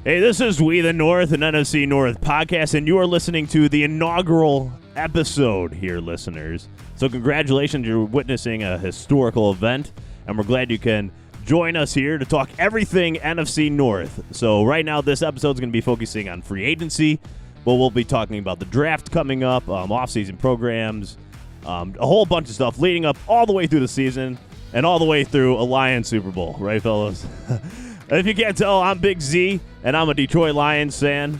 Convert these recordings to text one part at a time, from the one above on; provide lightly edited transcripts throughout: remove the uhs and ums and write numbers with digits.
Hey, this is We the North, an NFC North podcast, and you are listening to the inaugural episode here, listeners. So congratulations, you're witnessing a historical event, and we're glad you can join us here to talk everything NFC North. So right now, this episode is going to be focusing on free agency, but we'll be talking about the draft coming up, offseason programs, a whole bunch of stuff leading up all the way through the season and all the way through a Lions Super Bowl, right, fellas? If you can't tell, I'm Big Z, and I'm a Detroit Lions fan.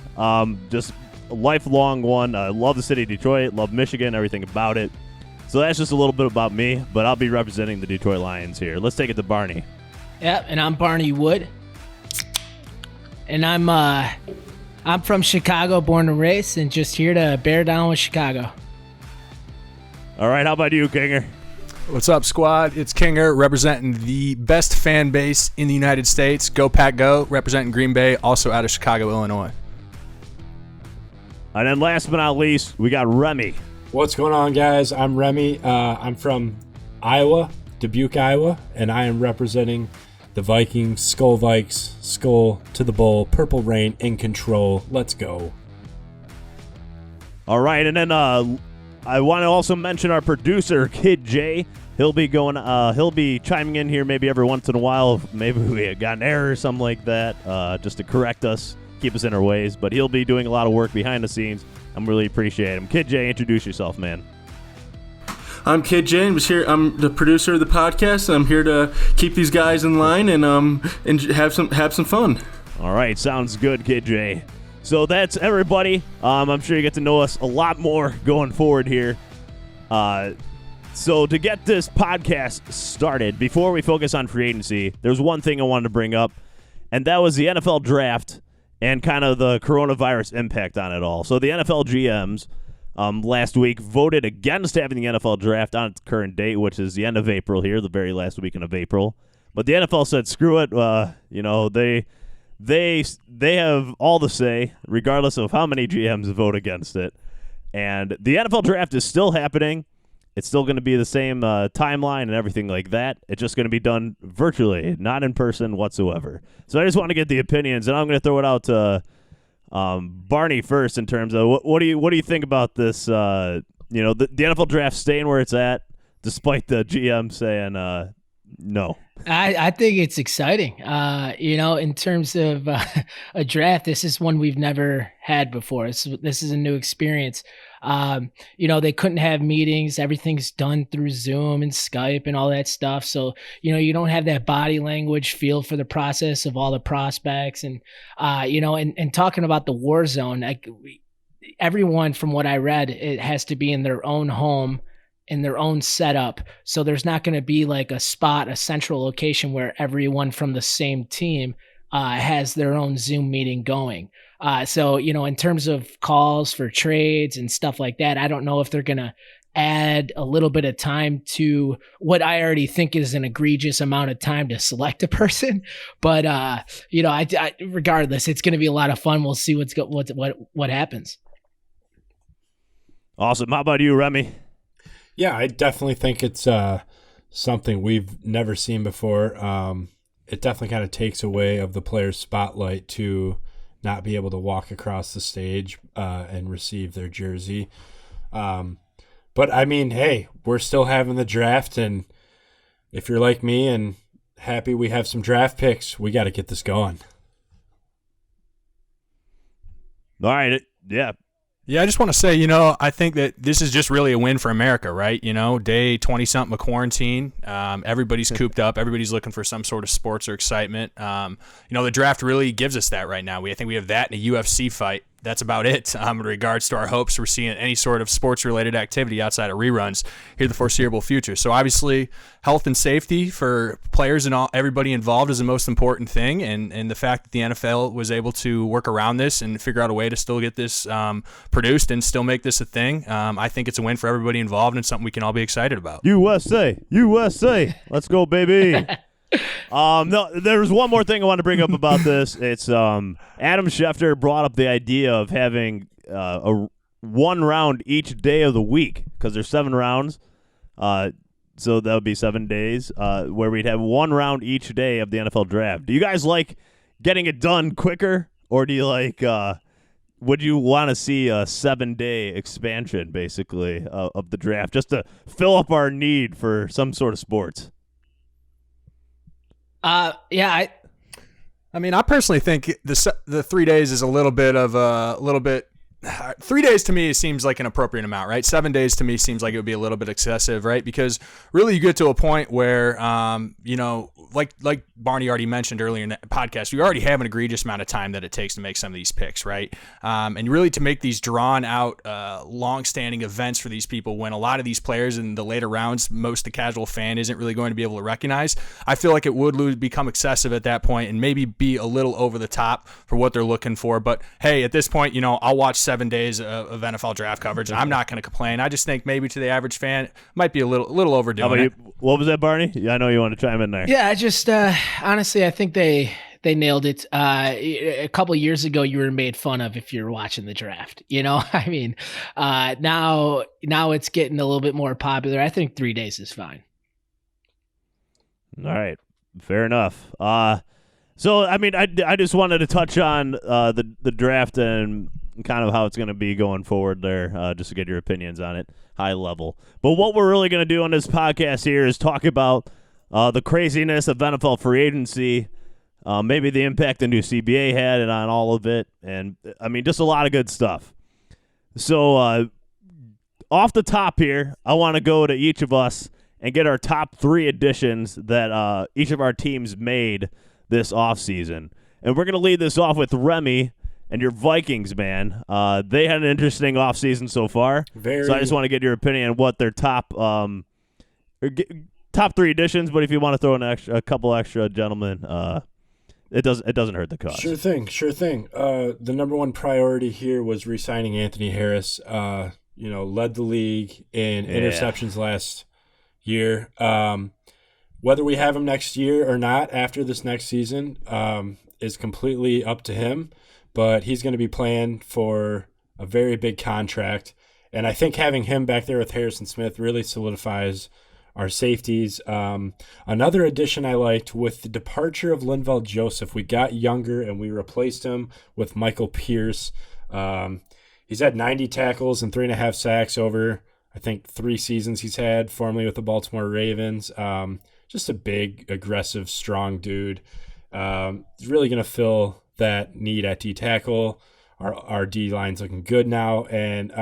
Just a lifelong one. I love the city of Detroit, love Michigan, everything about it. So that's just a little bit about me, but I'll be representing the Detroit Lions here. Let's take it to Barney. Yep, and I'm Barney Wood. And I'm from Chicago, born and raised, and just here to bear down with Chicago. All right, how about you, Kinger? What's up, squad? It's Kinger, representing the best fan base in the United States. Go Pack Go, representing Green Bay, also out of Chicago, Illinois. And then last but not least, we got Remy. What's going on, guys? I'm Remy. I'm from Iowa, Dubuque, Iowa, and I am representing the Vikings, Skull Vikes, Skull to the Bowl, Purple Rain in control. Let's go. All right, and then I want to also mention our producer, Kid J. He'll be chiming in here maybe every once in a while. Maybe we got an error or something like that, just to correct us, keep us in our ways. But he'll be doing a lot of work behind the scenes. I'm really appreciate him. Kid J, introduce yourself, man. I'm Kid J. I'm the producer of the podcast. I'm here to keep these guys in line and have some fun. All right, sounds good, Kid J. So that's everybody. I'm sure you get to know us a lot more going forward here. So to get this podcast started, before we focus on free agency, there's one thing I wanted to bring up, and that was the NFL draft and kind of the coronavirus impact on it all. So the NFL GMs last week voted against having the NFL draft on its current date, which is the end of April here, the very last weekend of April. But the NFL said, screw it. They have all the say, regardless of how many GMs vote against it. And the NFL draft is still happening. It's still going to be the same timeline and everything like that. It's just going to be done virtually, not in person whatsoever. So I just want to get the opinions, and I'm going to throw it out to Barney first in terms of what do you think about this? The NFL draft staying where it's at, despite the GM saying no. I think it's exciting. In terms of a draft, this is one we've never had before. This is a new experience. They couldn't have meetings. Everything's done through Zoom and Skype and all that stuff. So, you don't have that body language feel for the process of all the prospects. And, and talking about the war zone, everyone, from what I read, it has to be in their own home, in their own setup. So there's not going to be like a central location where everyone from the same team has their own Zoom meeting going. So in terms of calls for trades and stuff like that, I don't know if they're going to add a little bit of time to what I already think is an egregious amount of time to select a person. But, regardless, it's going to be a lot of fun. We'll see what happens. Awesome. How about you, Remy? Yeah, I definitely think it's something we've never seen before. It definitely kind of takes away of the player's spotlight to not be able to walk across the stage and receive their jersey. But, I mean, hey, we're still having the draft, and if you're like me and happy we have some draft picks, we got to get this going. All right, yeah. Yeah, I just want to say, I think that this is just really a win for America, right? Day 20-something of quarantine. Everybody's cooped up. Everybody's looking for some sort of sports or excitement. The draft really gives us that right now. I think we have that in a UFC fight. That's about it in regards to our hopes for seeing any sort of sports-related activity outside of reruns here in the foreseeable future. So obviously, health and safety for players and everybody involved is the most important thing, and the fact that the NFL was able to work around this and figure out a way to still get this produced and still make this a thing, I think it's a win for everybody involved and something we can all be excited about. USA, let's go, baby. No, there's one more thing I want to bring up about this. It's Adam Schefter brought up the idea of having one round each day of the week because there's 7 rounds. So that would be 7 days where we'd have one round each day of the NFL draft. Do you guys like getting it done quicker or do you like? Would you want to see a 7-day expansion, basically, of the draft, just to fill up our need for some sort of sports? Yeah, I mean, I personally think the 3 days is a little bit. 3 days to me seems like an appropriate amount, right? 7 days to me seems like it would be a little bit excessive, right? Because really you get to a point where, like Barney already mentioned earlier in the podcast, we already have an egregious amount of time that it takes to make some of these picks, right? And really to make these drawn out, long-standing events for these people when a lot of these players in the later rounds, most the casual fan isn't really going to be able to recognize, I feel like it would become excessive at that point and maybe be a little over the top for what they're looking for. But hey, at this point, I'll watch 7 days of NFL draft coverage, and I'm not going to complain. I just think maybe to the average fan, it might be a little overdoing it. What was that, Barney? Yeah, I know you want to chime in there. Yeah, I just honestly, I think they nailed it. A couple of years ago, you were made fun of if you're watching the draft. I mean, now it's getting a little bit more popular. I think 3 days is fine. All right, fair enough. So I mean, I just wanted to touch on the draft and kind of how it's going to be going forward there, just to get your opinions on it, high level. But what we're really going to do on this podcast here is talk about the craziness of NFL free agency, maybe the impact the new CBA had and on all of it, and I mean, just a lot of good stuff. So off the top here, I want to go to each of us and get our top 3 additions that each of our teams made this offseason. And we're going to lead this off with Remy and your Vikings, man. They had an interesting offseason so far. So I just want to get your opinion on what their top 3 additions, but if you want to throw in a couple extra, gentlemen, it doesn't hurt the cause. Sure thing. The number one priority here was re-signing Anthony Harris. Led the league in interceptions last year. Whether we have him next year or not after this next season is completely up to him, but he's going to be playing for a very big contract. And I think having him back there with Harrison Smith really solidifies our safeties. Another addition I liked, with the departure of Linval Joseph, we got younger and we replaced him with Michael Pierce. He's had 90 tackles and 3.5 sacks over, I think, 3 seasons he's had, formerly with the Baltimore Ravens. Just a big, aggressive, strong dude. He's really going to fill that need at D-tackle. Our D-line's looking good now. And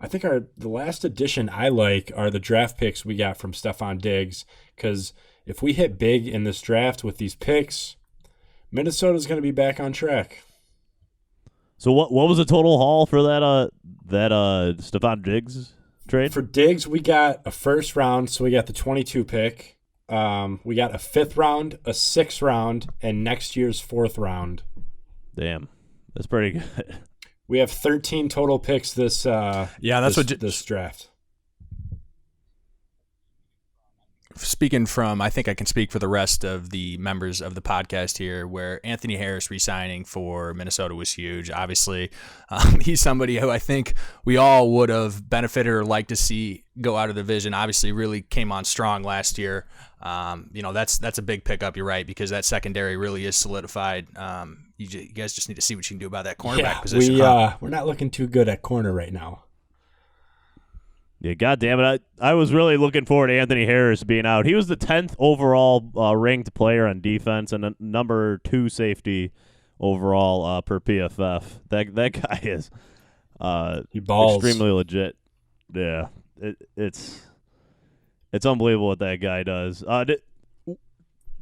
I think the last addition I like are the draft picks we got from Stephon Diggs, because if we hit big in this draft with these picks, Minnesota's going to be back on track. So what was the total haul for that Stephon Diggs trade? For Diggs, we got a first round, so we got the 22 pick. We got a 5th round, a 6th round, and next year's 4th round. Damn, that's pretty good. We have 13 total picks this this draft. Speaking from, I think I can speak for the rest of the members of the podcast here, where Anthony Harris re-signing for Minnesota was huge. Obviously, he's somebody who I think we all would have benefited or liked to see go out of the division. Obviously, really came on strong last year. That's a big pickup. You're right, because that secondary really is solidified. You guys just need to see what you can do about that cornerback position. We're not looking too good at corner right now. Yeah, God damn it. I was really looking forward to Anthony Harris being out. He was the 10th overall ranked player on defense and number 2 safety overall per PFF. That guy is he balls. Extremely legit. Yeah, it's unbelievable what that guy does.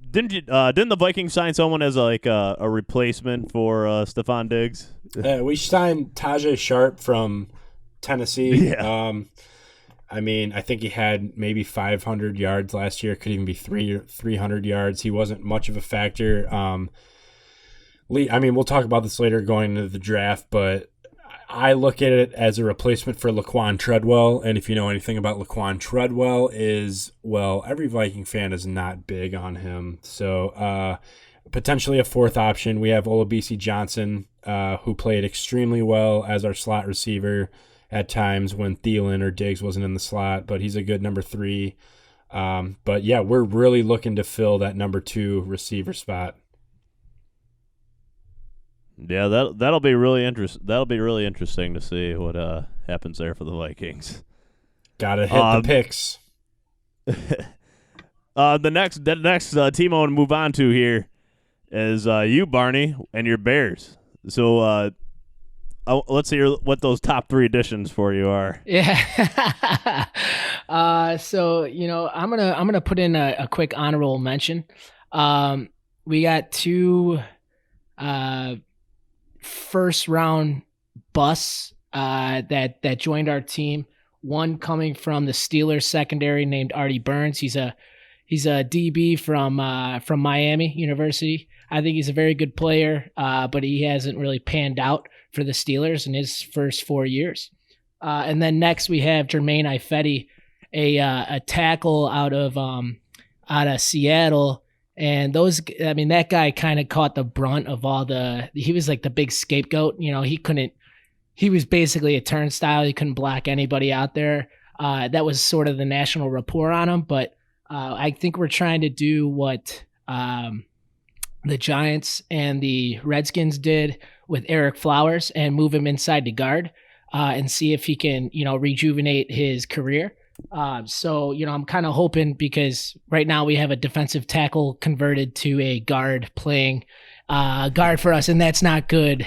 Didn't the Vikings sign someone as a replacement for Stephon Diggs? We signed Tajay Sharp from Tennessee. Yeah. I mean, I think he had maybe 500 yards last year. Could even be 300 yards. He wasn't much of a factor. We'll talk about this later going into the draft, but I look at it as a replacement for Laquan Treadwell. And if you know anything about Laquan Treadwell, every Viking fan is not big on him. So potentially a 4th option. We have Olabisi Johnson, who played extremely well as our slot receiver at times when Thielen or Diggs wasn't in the slot, but he's a good number 3. But yeah, we're really looking to fill that number 2 receiver spot. Yeah, that'll be really interesting to see what happens there for the Vikings. Gotta hit the picks. The next team I want to move on to here is you, Barney, and your Bears. So let's hear what those top 3 additions for you are. Yeah. So I'm gonna put in a quick honorable mention. We got 2 first round busts that joined our team. One coming from the Steelers secondary named Artie Burns. He's a DB from Miami University. I think he's a very good player, but he hasn't really panned out for the Steelers in his first 4 years. And then next we have Jermaine Ifedi, a tackle out of Seattle. And that guy kind of caught the brunt of he was like the big scapegoat. He was basically a turnstile. He couldn't block anybody out there. That was sort of the national report on him. But I think we're trying to do what the Giants and the Redskins did with Eric Flowers and move him inside to guard and see if he can, rejuvenate his career. So I'm kind of hoping, because right now we have a defensive tackle converted to a guard playing guard for us, and that's not good,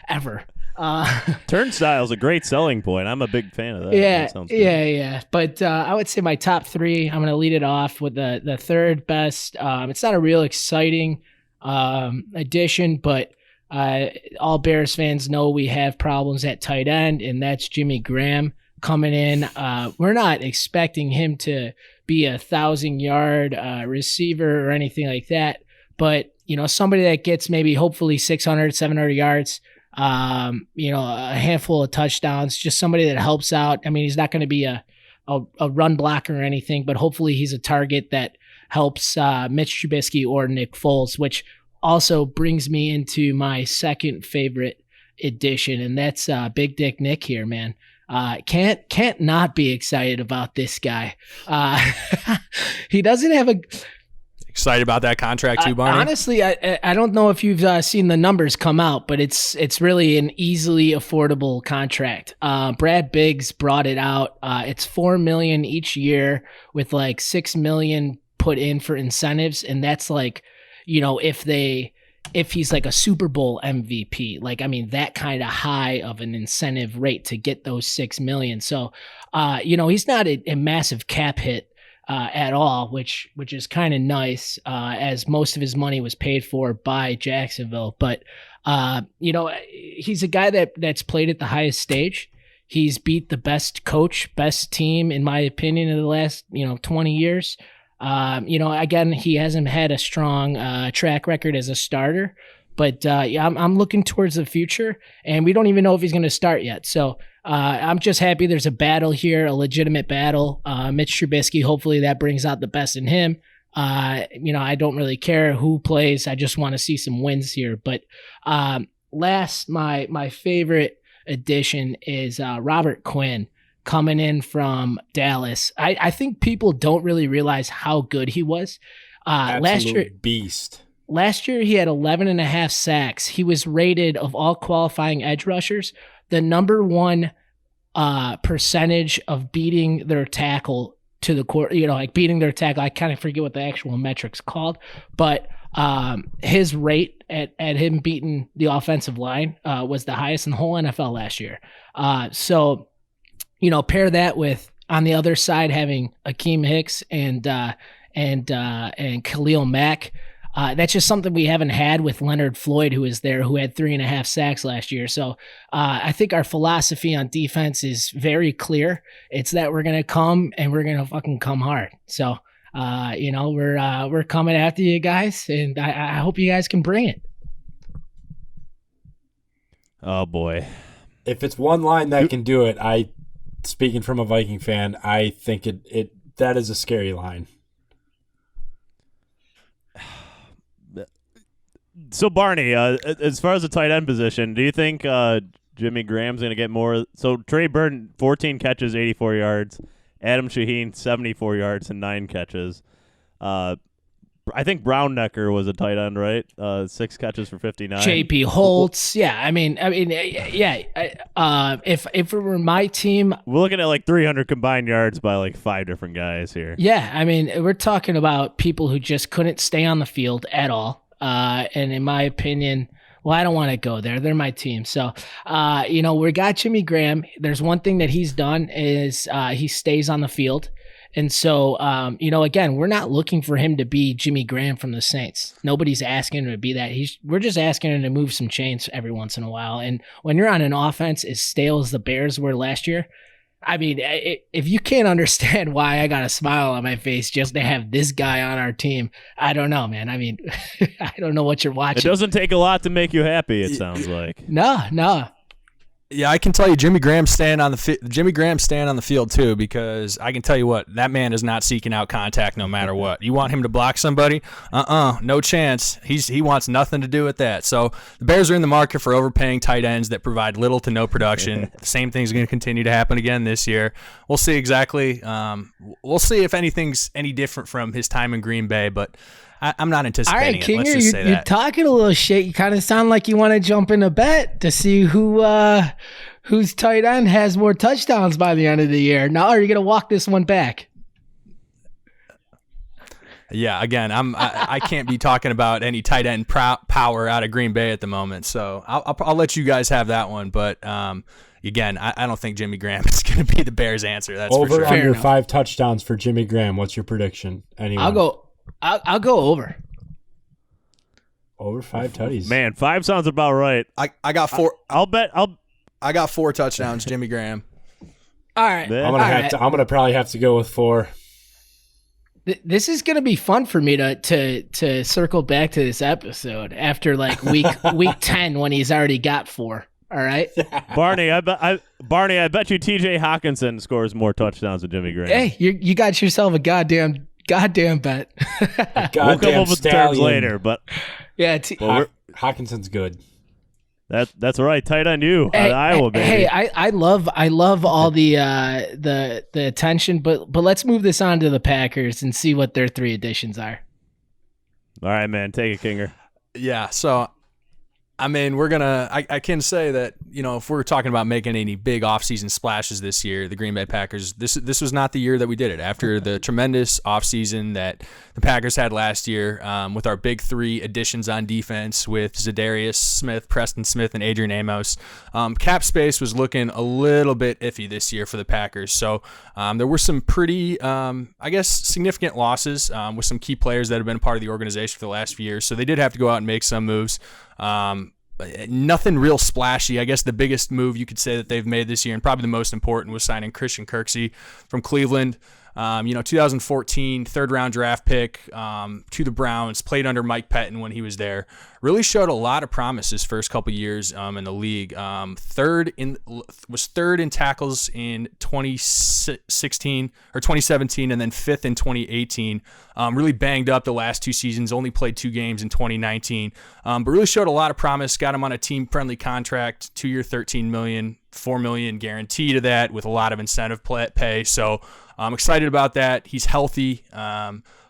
ever. Turnstile's a great selling point. I'm a big fan of that. Yeah, That sounds good. yeah. But I would say my top 3, I'm going to lead it off with the third best. It's not a real exciting addition, but all Bears fans know we have problems at tight end, and that's Jimmy Graham coming in. We're not expecting him to be a 1,000-yard receiver or anything like that, but somebody that gets maybe hopefully 600, 700 yards, a handful of touchdowns, just somebody that helps out. I mean, he's not going to be a run blocker or anything, but hopefully he's a target that helps Mitch Trubisky or Nick Foles, which also brings me into my second favorite addition, and that's Big Dick Nick here, man. Can't not be excited about this guy. He doesn't have Excited about that contract too, Barney? Honestly, I don't know if you've seen the numbers come out, but it's really an easily affordable contract. Brad Biggs brought it out. It's $4 million each year with like $6 million put in for incentives, and that's like, if he's like a Super Bowl MVP, that kind of high of an incentive rate to get those $6 million. So, he's not a massive cap hit at all, which is kind of nice, as most of his money was paid for by Jacksonville. But he's a guy that's played at the highest stage. He's beat the best coach, best team, in my opinion, in the last 20 years. Again, he hasn't had a strong track record as a starter, but I'm looking towards the future, and we don't even know if he's going to start yet. So I'm just happy there's a battle here, a legitimate battle. Mitch Trubisky, hopefully that brings out the best in him. I don't really care who plays. I just want to see some wins here. But last, my favorite addition is Robert Quinn coming in from Dallas. I think people don't really realize how good he was. Absolute beast. Last year, he had 11.5 sacks. He was rated, of all qualifying edge rushers, the number 1 percentage of beating their tackle to the court. Beating their tackle. I kind of forget what the actual metric's called, but his rate at him beating the offensive line was the highest in the whole NFL last year. So pair that with, on the other side, having Akeem Hicks and Khalil Mack. That's just something we haven't had with Leonard Floyd, who is there, who had 3.5 sacks last year. So I think our philosophy on defense is very clear. It's that we're gonna come, and we're gonna fucking come hard. So we're coming after you guys, and I hope you guys can bring it. Oh boy! If it's one line that can do it, speaking from a Viking fan, I think that is a scary line. So, Barney, as far as the tight end position, do you think Jimmy Graham's going to get more? So, Trey Burton, 14 catches, 84 yards. Adam Shaheen, 74 yards and 9 catches. I think Brownnecker was a tight end, right? 6 catches for 59. JP Holtz. Yeah, I mean, yeah. If it were my team, we're looking at like 300 combined yards by like 5 different guys here. Yeah, I mean, we're talking about people who just couldn't stay on the field at all. And in my opinion, well, I don't want to go there. They're my team. So, we got Jimmy Graham. There's one thing that he's done is he stays on the field. And so, again, we're not looking for him to be Jimmy Graham from the Saints. Nobody's asking him to be that. We're just asking him to move some chains every once in a while. And when you're on an offense as stale as the Bears were last year, I mean, if you can't understand why I got a smile on my face just to have this guy on our team, I don't know, man. I mean, I don't know what you're watching. It doesn't take a lot to make you happy, it sounds like. No. Yeah, I can tell you Jimmy Graham's staying on the field too, because I can tell you what, that man is not seeking out contact no matter what. You want him to block somebody? No chance. He wants nothing to do with that. So the Bears are in the market for overpaying tight ends that provide little to no production. The same thing's going to continue to happen again this year. We'll see exactly. We'll see if anything's any different from his time in Green Bay, but I'm not anticipating it. All right, Let's just say that. You're talking a little shit. You kind of sound like you want to jump in a bet to see whose tight end has more touchdowns by the end of the year. Now, are you going to walk this one back? Yeah, again, I can't be talking about any tight end power out of Green Bay at the moment, so I'll let you guys have that one. But again, I don't think Jimmy Graham is going to be the Bears' answer. That's over for sure. under 5 touchdowns for Jimmy Graham. What's your prediction? Anyone? I'll go over. Over 5 tutties. Man, 5 sounds about right. I got 4. I got 4 touchdowns, Jimmy Graham. All right. I'm gonna probably have to go with 4. This is gonna be fun for me to circle back to this episode after like week 10 when he's already got 4. All right, Barney. I bet you T.J. Hawkinson scores more touchdowns than Jimmy Graham. Hey, you got yourself a goddamn bet. We'll come up with terms later, but yeah, Hawkinson's good. That's all right. Tight end you, Iowa baby. Hey, I love all the attention, but let's move this on to the Packers and see what their 3 additions are. All right, man, take it, Kinger. Yeah, so I mean, I can say that, if we're talking about making any big offseason splashes this year, the Green Bay Packers, this was not the year that we did it. After the tremendous offseason that the Packers had last year, with our big 3 additions on defense with Zadarius Smith, Preston Smith, and Adrian Amos, cap space was looking a little bit iffy this year for the Packers. So there were some pretty, significant losses with some key players that have been a part of the organization for the last few years. So they did have to go out and make some moves. Nothing real splashy. I guess the biggest move you could say that they've made this year, and probably the most important, was signing Christian Kirksey from Cleveland. 2014 third-round draft pick to the Browns, played under Mike Pettin when he was there. Really showed a lot of promise his first couple years in the league. Was third in tackles in 2016 or 2017, and then 5th in 2018. Really banged up the last 2 seasons. Only played 2 games in 2019, but really showed a lot of promise. Got him on a team-friendly contract, 2-year, $13 million, $4 million guarantee to that, with a lot of incentive pay. So I'm excited about that. He's healthy.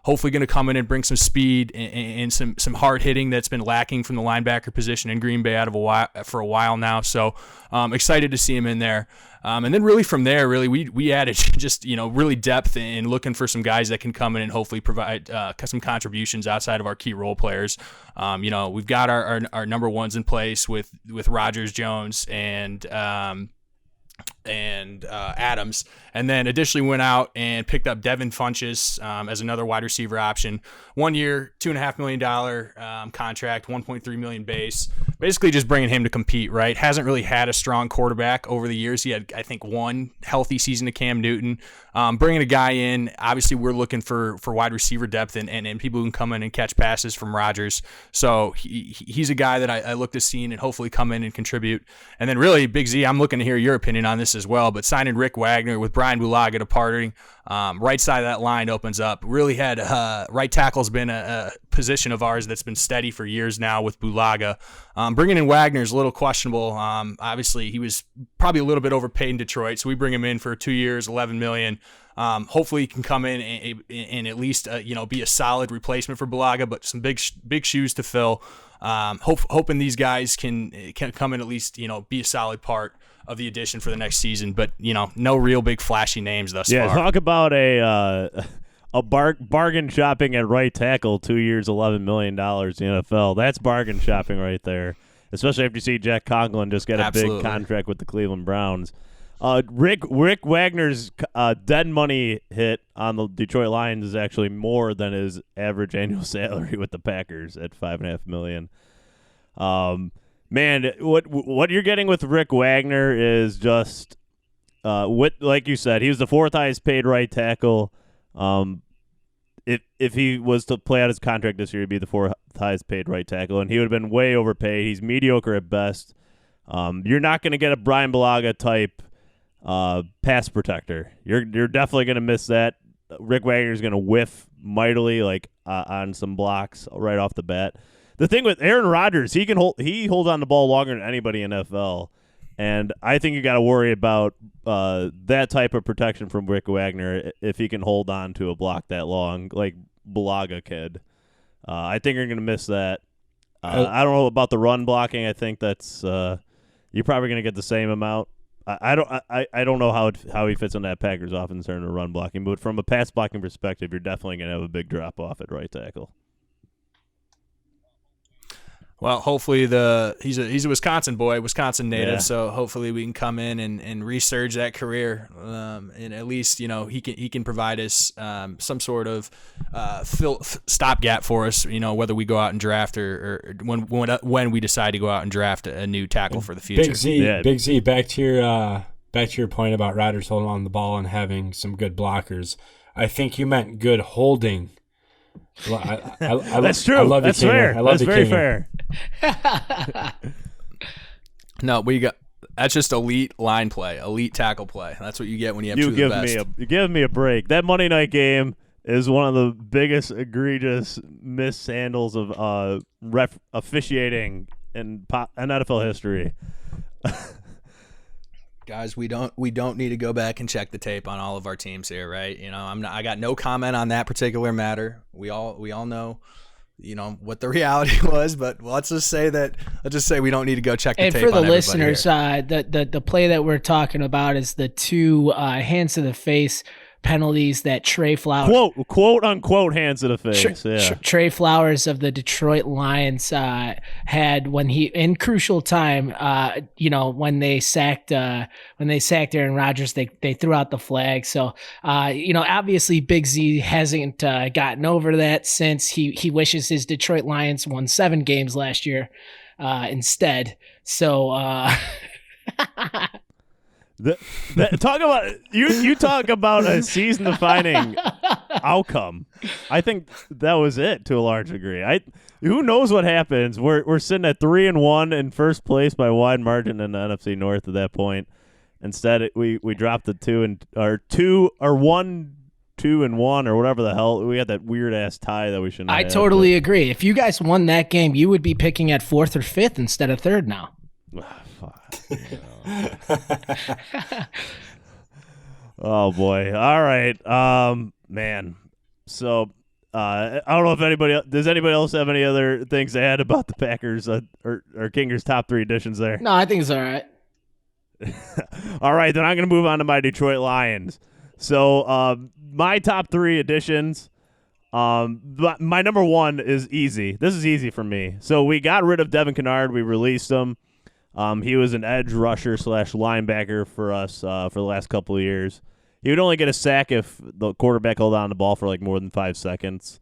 Hopefully going to come in and bring some speed and some hard hitting that's been lacking from the linebacker position in Green Bay for a while now. So excited to see him in there. And then really from there, we added just, really depth in looking for some guys that can come in and hopefully provide some contributions outside of our key role players. We've got our number ones in place with Rodgers, Jones, and Adams, and then additionally went out and picked up Devin Funchess as another wide receiver option. 1 year, $2.5 million contract, $1.3 million base. Basically just bringing him to compete, right? Hasn't really had a strong quarterback over the years. He had, I think, 1 healthy season to Cam Newton. Bringing a guy in, obviously we're looking for wide receiver depth and people who can come in and catch passes from Rodgers. So he's a guy that I look to see and hopefully come in and contribute. And then really, Big Z, I'm looking to hear your opinion on this as well, but signing Rick Wagner with Brian Bulaga departing, Right side of that line opens up. Really had right tackle's been a position of ours that's been steady for years now with Bulaga. Bringing in Wagner is a little questionable. Obviously, he was probably a little bit overpaid in Detroit, so we bring him in for 2 years, $11 million. Hopefully, he can come in and at least be a solid replacement for Bulaga, but some big shoes to fill. Hoping these guys can come in at least be a solid part of the addition for the next season, but no real big flashy names thus far. Yeah, talk about a bargain shopping at right tackle. 2 years, $11 million in the NFL. That's bargain shopping right there. Especially after you see Jack Conklin just get a big contract with the Cleveland Browns. Rick Wagner's dead money hit on the Detroit Lions is actually more than his average annual salary with the Packers at $5.5 million. Man, what you're getting with Rick Wagner is just like you said, he was the fourth highest paid right tackle. If he was to play out his contract this year, he'd be the fourth highest paid right tackle, and he would have been way overpaid. He's mediocre at best. You're not going to get a Brian Bulaga type pass protector. You're definitely going to miss that. Rick Wagner's going to whiff mightily, on some blocks right off the bat. The thing with Aaron Rodgers, he holds on the ball longer than anybody in NFL, and I think you got to worry about that type of protection from Rick Wagner if he can hold on to a block that long, like Bulaga could. I think you're going to miss that. I don't know about the run blocking. I think that's you're probably going to get the same amount. I don't know how he fits in that Packers offense in terms of run blocking, but from a pass blocking perspective, you're definitely going to have a big drop off at right tackle. Well, hopefully he's a Wisconsin boy, Wisconsin native, so hopefully we can come in and resurge that career, and at least he can provide us some sort of stopgap for us, whether we go out and draft or when we decide to go out and draft a new tackle for the future. Big Z, back to your point about Rodgers holding on the ball and having some good blockers. I think you meant good holding. That's true. I love That's the fair. I love That's the very Kinger. fair. No, that's just elite line play, elite tackle play. That's what you get when you have two of the best. You give me a break. That Monday night game is one of the biggest egregious mishandles of officiating in NFL history. Guys, we don't need to go back and check the tape on all of our teams here, right? I got no comment on that particular matter. We all know, what the reality was, but let's just say we don't need to go check the tape. And for the on listeners, the play that we're talking about is the two hands to the face penalties that Trey Flowers, quote unquote, hands to the face. Trey Flowers of the Detroit Lions had when he in crucial time. When they sacked Aaron Rodgers, they threw out the flag. So obviously Big Z hasn't gotten over that since he wishes his Detroit Lions won 7 games last year instead. So. Talk about a season-defining outcome. I think that was it to a large degree. Who knows what happens? We're sitting at 3-1 in first place by a wide margin in the NFC North at that point. Instead, we dropped the 2-1 or whatever the hell. We had that weird ass tie that we shouldn't. I totally agree. If you guys won that game, you would be picking at 4th or 5th instead of 3rd now. Oh boy! All right, man. So I don't know if anybody else have any other things to add about the Packers or Kinger's top 3 additions there. No, I think it's all right. All right, then I'm going to move on to my Detroit Lions. So my top 3 additions. My number 1 is easy. This is easy for me. So we got rid of Devin Kennard. We released him. He was an edge rusher / linebacker for us for the last couple of years. He would only get a sack if the quarterback held on the ball for more than 5 seconds.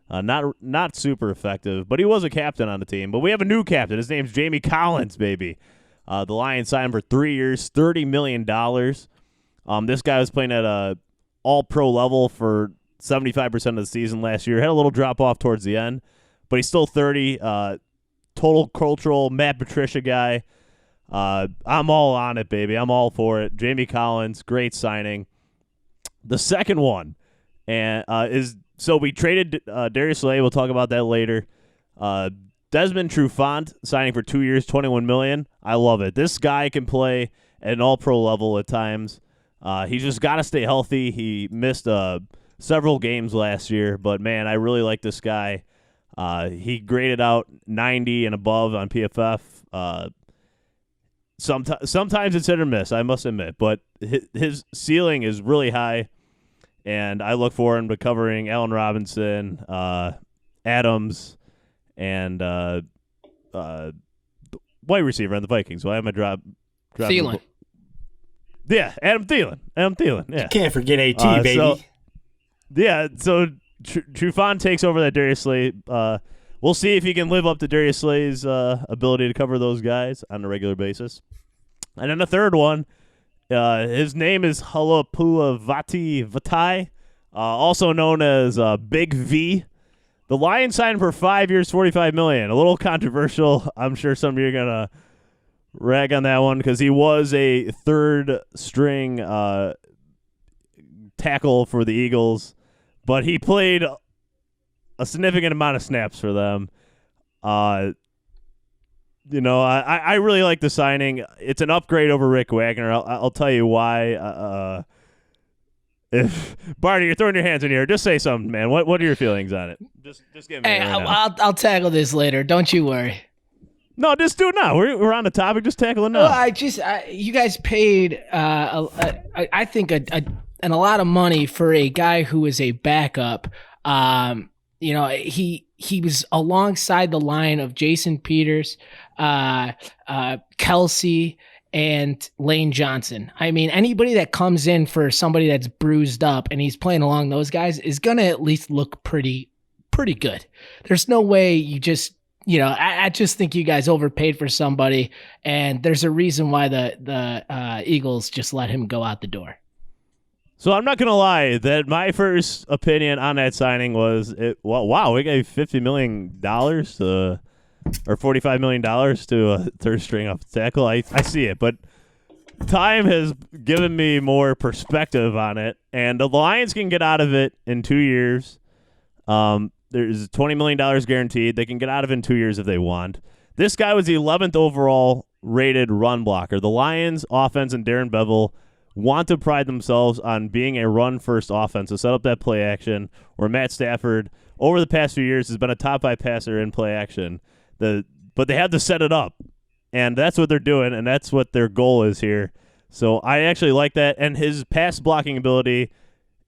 Not super effective, but he was a captain on the team. But we have a new captain. His name's Jamie Collins, baby. The Lions signed him for 3 years, $30 million. This guy was playing at a all-pro level for 75% of the season last year. Had a little drop-off towards the end, but he's still 30. Total cultural Matt Patricia guy. I'm all on it, baby. I'm all for it. Jamie Collins, great signing. The second one and is so we traded Darius Slay. We'll talk about that later. Desmond Trufant signing for 2 years, $21 million. I love it. This guy can play at an all-pro level at times. He's just got to stay healthy. He missed several games last year, but, man, I really like this guy. He graded out 90 and above on PFF. Sometimes it's hit or miss, I must admit, but his ceiling is really high, and I look for him to covering Allen Robinson, Adams, and wide receiver on the Vikings. Why am I dropping? Thielen. Yeah, Adam Thielen. Yeah, You can't forget AT, baby. So Trufant takes over that Darius Slay. We'll see if he can live up to Darius Slay's ability to cover those guys on a regular basis. And then the third one, his name is Halapua Vatai, also known as Big V. The Lions signed for 5 years, $45 million. A little controversial. I'm sure some of you are gonna rag on that one because he was a third-string tackle for the Eagles, but he played a significant amount of snaps for them. I really like the signing. It's an upgrade over Rick Wagner. I'll tell you why. If Barney, you're throwing your hands in the air, just say something, man. What are your feelings on it? Just give me. Hey, I'll tackle this later. Don't you worry. No, just do it now. We're on the topic. Just tackle it now. Well, you guys paid, I think a lot of money for a guy who is a backup. He was alongside the line of Jason Peters, Kelsey, and Lane Johnson. I mean, anybody that comes in for somebody that's bruised up and he's playing along those guys is going to at least look pretty good. There's no way you just, I just think you guys overpaid for somebody, and there's a reason why the Eagles just let him go out the door. So I'm not going to lie that my first opinion on that signing was, wow, we gave $50 million or $45 million to a third-string offensive tackle. I see it, but time has given me more perspective on it, and the Lions can get out of it in 2 years. There's $20 million guaranteed. They can get out of it in 2 years if they want. This guy was the 11th overall rated run blocker. The Lions offense and Darren Bevel want to pride themselves on being a run-first offense to set up that play action, where Matt Stafford, over the past few years, has been a top 5 passer in play action. But they have to set it up, and that's what they're doing, and that's what their goal is here. So I actually like that, and his pass blocking ability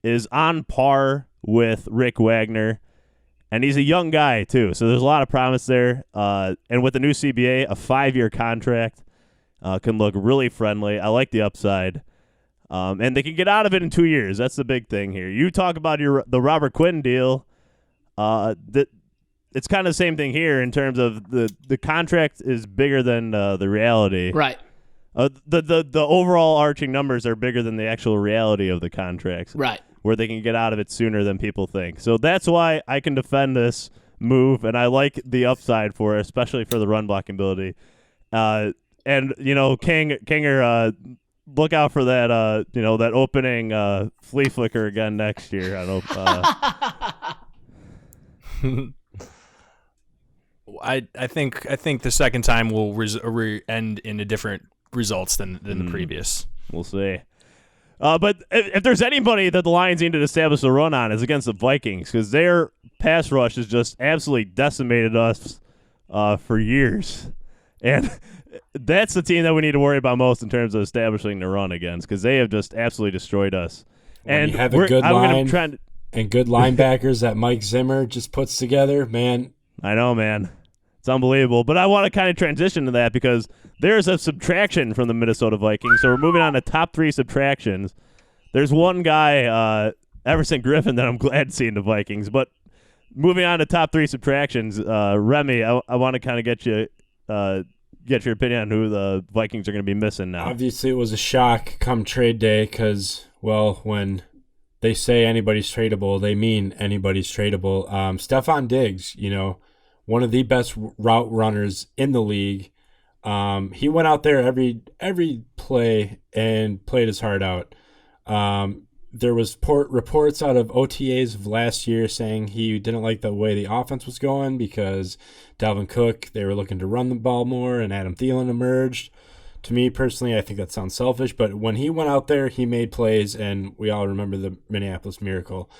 is on par with Rick Wagner, and he's a young guy too, so there's a lot of promise there. And with the new CBA, a 5-year contract can look really friendly. I like the upside. And they can get out of it in 2 years. That's the big thing here. You talk about the Robert Quinn deal. It's kind of the same thing here in terms of the contract is bigger than the reality. Right. The overall arching numbers are bigger than the actual reality of the contracts. Right. Where they can get out of it sooner than people think. So that's why I can defend this move, and I like the upside for it, especially for the run blocking ability. And Kinger. Look out for that, that opening flea flicker again next year. I don't. I think the second time will end in a different results than the previous. We'll see. But if there's anybody that the Lions need to establish a run on, is against the Vikings, because their pass rush has just absolutely decimated us for years, and that's the team that we need to worry about most in terms of establishing the run against, because they have just absolutely destroyed us. When you have a good line and good linebackers that Mike Zimmer just puts together, man. I know, man. It's unbelievable. But I want to kind of transition to that because there's a subtraction from the Minnesota Vikings. So we're moving on to top 3 subtractions. There's one guy, Everson Griffin, that I'm glad to see in the Vikings. But moving on to top 3 subtractions, Remy, I want to kind of get your opinion on who the Vikings are going to be missing now. Obviously, it was a shock come trade day because, well, when they say anybody's tradable, they mean anybody's tradable. Stephon Diggs, one of the best route runners in the league. He went out there every play and played his heart out. there was reports out of OTAs of last year saying he didn't like the way the offense was going because Dalvin Cook, they were looking to run the ball more, and Adam Thielen emerged. To me personally, I think that sounds selfish, but when he went out there, he made plays, and we all remember the Minneapolis Miracle.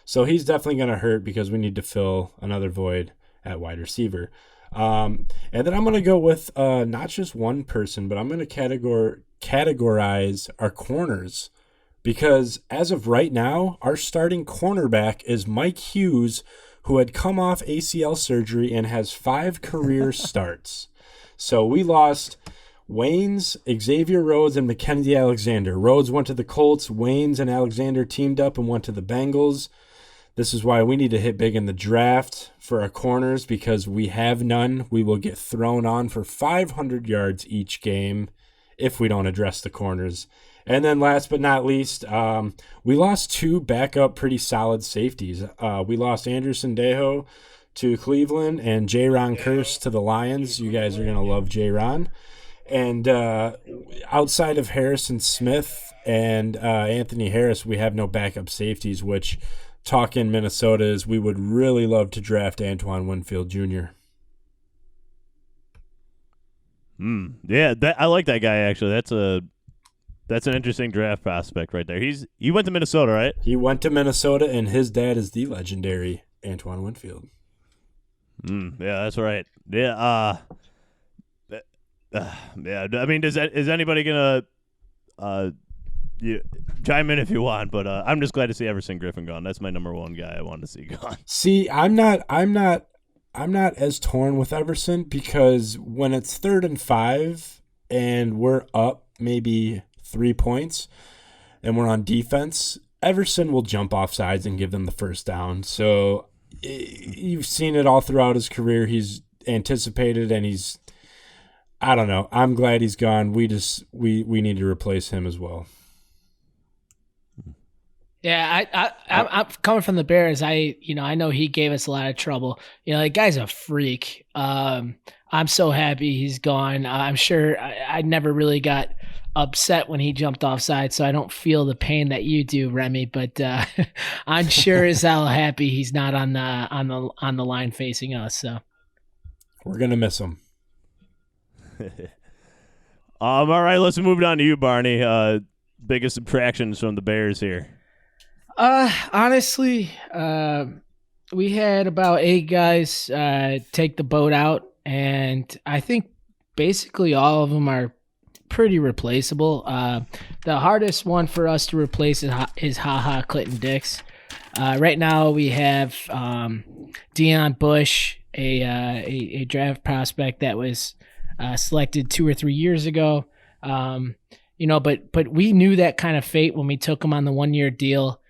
So he's definitely going to hurt because we need to fill another void at wide receiver. And then I'm going to go with not just one person, but I'm going to categorize our corners, because as of right now, our starting cornerback is Mike Hughes, who had come off ACL surgery and has 5 career starts. So we lost Waynes, Xavier Rhodes, and Mackenzie Alexander. Rhodes went to the Colts. Waynes and Alexander teamed up and went to the Bengals. This is why we need to hit big in the draft for our corners, because we have none. We will get thrown on for 500 yards each game if we don't address the corners. And then last but not least, we lost 2 backup pretty solid safeties. We lost Andrew Sendejo to Cleveland and J-Ron Curse to the Lions. You guys are going to love J-Ron. And outside of Harrison Smith and Anthony Harris, we have no backup safeties, which talk in Minnesota is we would really love to draft Antoine Winfield Jr. Yeah, I like that guy, actually. That's an interesting draft prospect right there. He went to Minnesota, right? He went to Minnesota, and his dad is the legendary Antoine Winfield. Yeah, that's right. Yeah, yeah. I mean, is anybody gonna chime in if you want? But I'm just glad to see Everson Griffin gone. That's my number one guy I want to see gone. See, I'm not as torn with Everson, because when it's 3rd and 5 and we're up maybe 3 points and we're on defense, Everson will jump off sides and give them the first down. So you've seen it all throughout his career. He's anticipated, and I don't know. I'm glad he's gone. We need to replace him as well. Yeah, I'm coming from the Bears. I know he gave us a lot of trouble. The guy's a freak. I'm so happy he's gone. I'm sure I never really got upset when he jumped offside, so I don't feel the pain that you do, Remy. But I'm sure as hell happy he's not on the line facing us. So we're gonna miss him. All right, let's move on to you, Barney. Biggest subtractions from the Bears here. Honestly, we had about 8 guys take the boat out, and I think basically all of them are pretty replaceable. The hardest one for us to replace is HaHa Clinton Dix. Right now we have Deion Bush, a draft prospect that was selected 2 or 3 years ago. But we knew that kind of fate when we took him on the 1-year deal.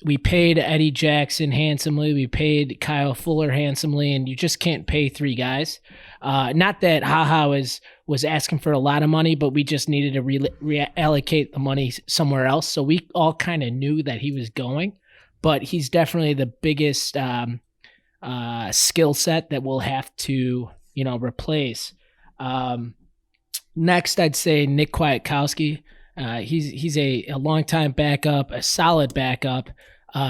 We paid Eddie Jackson handsomely. We paid Kyle Fuller handsomely, and you just can't pay 3 guys. Not that HaHa was asking for a lot of money, but we just needed to reallocate the money somewhere else. So we all kind of knew that he was going, but he's definitely the biggest skill set that we'll have to replace. Next, I'd say Nick Kwiatkowski. He's a longtime backup, a solid backup.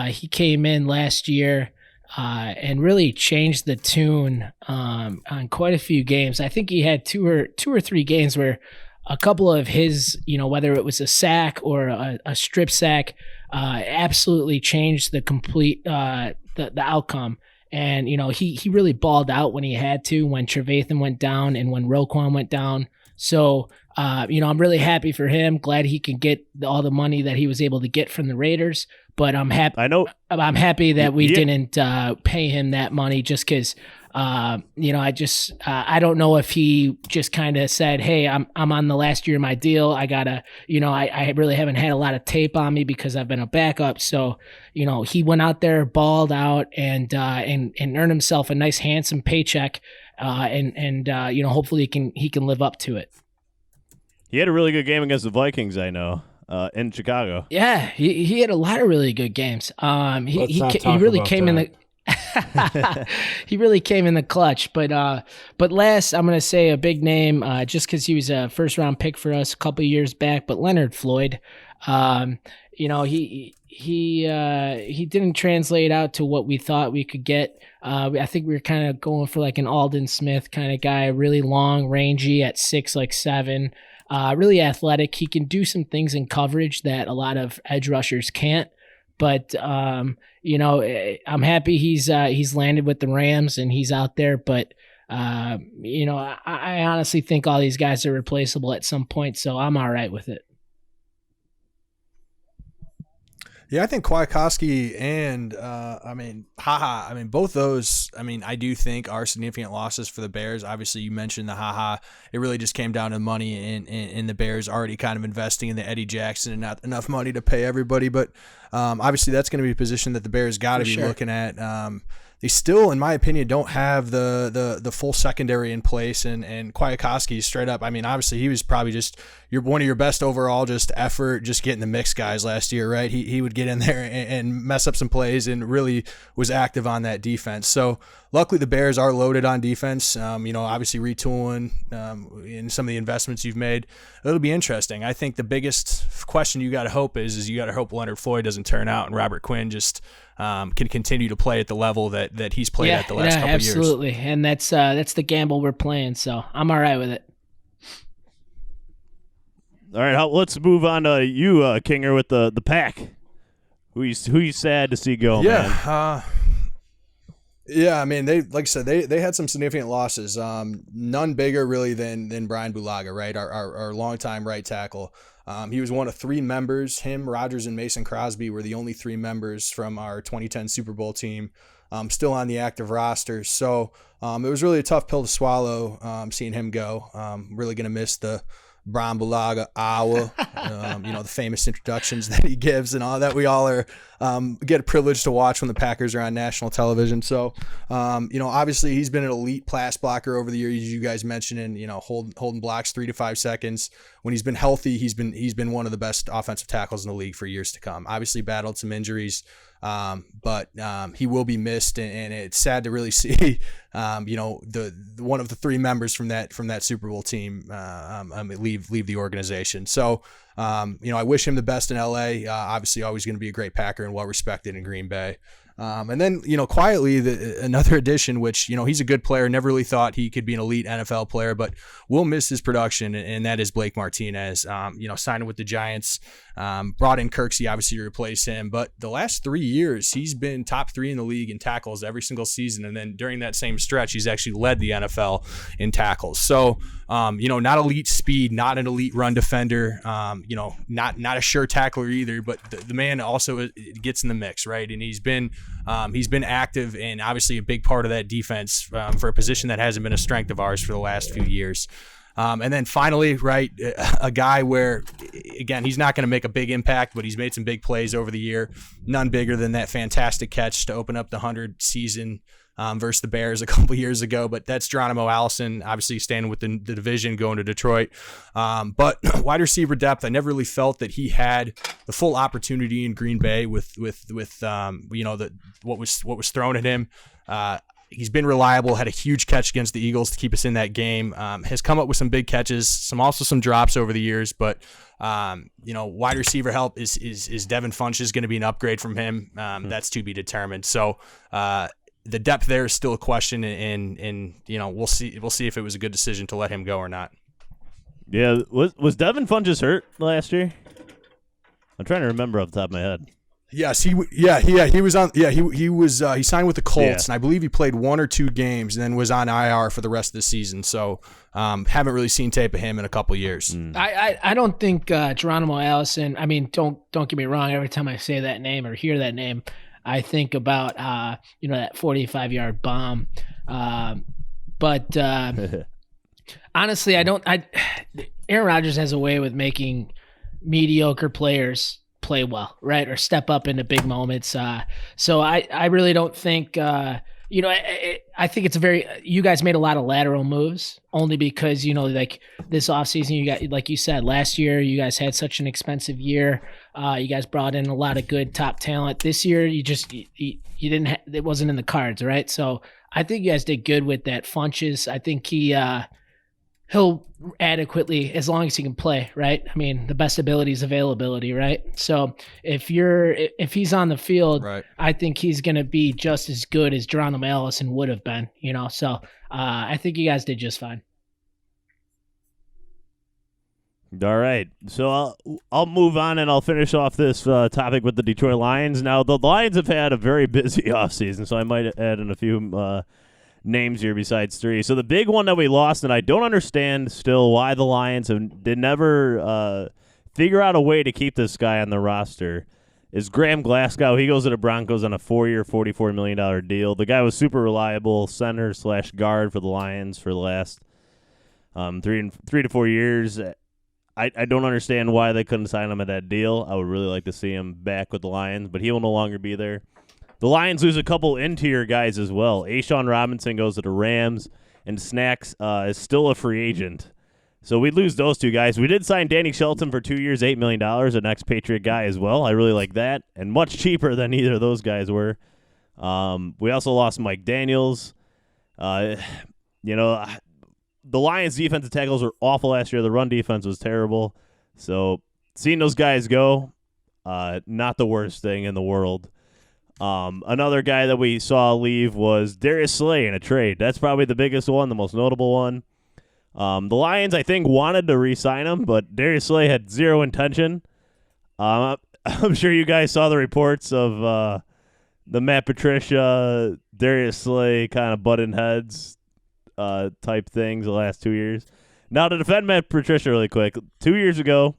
He came in last year and really changed the tune on quite a few games. I think he had two or three games where a couple of his, whether it was a sack or a strip sack, absolutely changed the complete the outcome. And he really balled out when he had to, when Trevathan went down and when Roquan went down. So, I'm really happy for him. Glad he can get all the money that he was able to get from the Raiders. But I'm happy. I'm happy that we didn't pay him that money, just because, I don't know if he just kind of said, "Hey, I'm on the last year of my deal. I gotta, I really haven't had a lot of tape on me because I've been a backup." So, he went out there, balled out, and earned himself a nice, handsome paycheck. Hopefully he can live up to it. He had a really good game against the Vikings, I know, in Chicago. Yeah, he had a lot of really good games. He really came in the he really came in the clutch. But last, I'm gonna say a big name, just because he was a first round pick for us a couple of years back. But Leonard Floyd, he didn't translate out to what we thought we could get. I think we were kind of going for like an Alden Smith kind of guy, really long, rangy at 6'7", really athletic. He can do some things in coverage that a lot of edge rushers can't. But I'm happy he's landed with the Rams and he's out there. But I honestly think all these guys are replaceable at some point, so I'm all right with it. Yeah, I think Kwiatkowski and both those, I do think are significant losses for the Bears. Obviously, you mentioned the it really just came down to money, and the Bears already kind of investing in the Eddie Jackson and not enough money to pay everybody. But obviously, that's going to be a position that the Bears got to be looking at. They still, in my opinion, don't have the full secondary in place, and Kwiatkowski straight up. Obviously he was probably just one of your best overall just effort, just getting the mix guys last year, right? He would get in there and mess up some plays and really was active on that defense. So luckily the Bears are loaded on defense. Obviously retooling in some of the investments you've made, it'll be interesting. I think the biggest question you got to hope is you got to hope Leonard Floyd doesn't turn out and Robert Quinn just can continue to play at the level that he's played at the last couple of years. Absolutely. And that's the gamble we're playing. So I'm all right with it. All right, let's move on to you, Kinger, with the Pack. Who you sad to see go, man? They, like I said, they had some significant losses. None bigger really than Brian Bulaga, right? Our longtime right tackle. He was one of three members. Him, Rodgers, and Mason Crosby were the only three members from our 2010 Super Bowl team still on the active roster. So it was really a tough pill to swallow seeing him go. Really going to miss the Brian Bulaga hour, the famous introductions that he gives and all that we all are get a privilege to watch when the Packers are on national television. So, obviously he's been an elite pass blocker over the years, as you guys mentioned, and holding blocks 3 to 5 seconds. When he's been healthy, he's been one of the best offensive tackles in the league for years to come. Obviously battled some injuries, but he will be missed, and it's sad to really see, the one of the three members from that Super Bowl team leave the organization. So, I wish him the best in LA. Obviously, always going to be a great Packer and well respected in Green Bay. And then, quietly, another addition, which, he's a good player. Never really thought he could be an elite NFL player, but will miss his production, and that is Blake Martinez. Signing with the Giants, brought in Kirksey, obviously, to replace him. But the last 3 years, he's been top 3 in the league in tackles every single season. And then during that same stretch, he's actually led the NFL in tackles. So, not elite speed, not an elite run defender, not a sure tackler either, but the man also gets in the mix, right? And he's been active and obviously a big part of that defense for a position that hasn't been a strength of ours for the last few years. And then finally, right, a guy where, again, he's not going to make a big impact, but he's made some big plays over the year. None bigger than that fantastic catch to open up the 100 season versus the Bears a couple years ago. But that's Geronimo Allison, obviously staying with the division, going to Detroit. But wide receiver depth, I never really felt that he had the full opportunity in Green Bay with what was thrown at him. He's been reliable, had a huge catch against the Eagles to keep us in that game, has come up with some big catches, some drops over the years, but wide receiver help is Devin Funchess going to be an upgrade from him? That's to be determined. So the depth there is still a question, and we'll see if it was a good decision to let him go or not. Yeah, was Devin Funchess hurt last year? I'm trying to remember off the top of my head. Yes, he was on. Yeah, he signed with the Colts, and I believe he played 1 or 2 games, and then was on IR for the rest of the season. So, haven't really seen tape of him in a couple years. I don't think Geronimo Allison. I mean, don't get me wrong. Every time I say that name or hear that name, I think about that 45-yard bomb. But honestly, Aaron Rodgers has a way with making mediocre players play well, right, or step up into big moments. So I really don't think I think it's you guys made a lot of lateral moves only because like this offseason you got, like you said, last year you guys had such an expensive year. You guys brought in a lot of good top talent. This year you didn't it wasn't in the cards, right? So I think you guys did good with that. Funchess, I think he he'll adequately, as long as he can play, right? I mean, the best ability is availability, right? So if he's on the field, Right. I think he's going to be just as good as Geronimo Allison would have been, So I think you guys did just fine. All right, so I'll move on and I'll finish off this topic with the Detroit Lions. Now, the Lions have had a very busy offseason, so I might add in a few names here besides three. So the big one that we lost, and I don't understand still why the Lions did never figure out a way to keep this guy on the roster, is Graham Glasgow. He goes to the Broncos on a 4-year, $44 million deal. The guy was super reliable center/guard for the Lions for the last 3 to 4 years. I don't understand why they couldn't sign him at that deal. I would really like to see him back with the Lions, but he will no longer be there. The Lions lose a couple interior guys as well. A'Shawn Robinson goes to the Rams, and Snacks is still a free agent. So we lose those two guys. We did sign Danny Shelton for 2 years, $8 million, an ex-Patriot guy as well. I really like that, and much cheaper than either of those guys were. We also lost Mike Daniels. The Lions' defensive tackles were awful last year. The run defense was terrible. So seeing those guys go, not the worst thing in the world. Another guy that we saw leave was Darius Slay in a trade. That's probably the biggest one, the most notable one. The Lions, I think, wanted to re-sign him, but Darius Slay had zero intention. I'm sure you guys saw the reports of the Matt Patricia, Darius Slay kind of butting heads type things the last 2 years. Now, to defend Matt Patricia really quick, 2 years ago,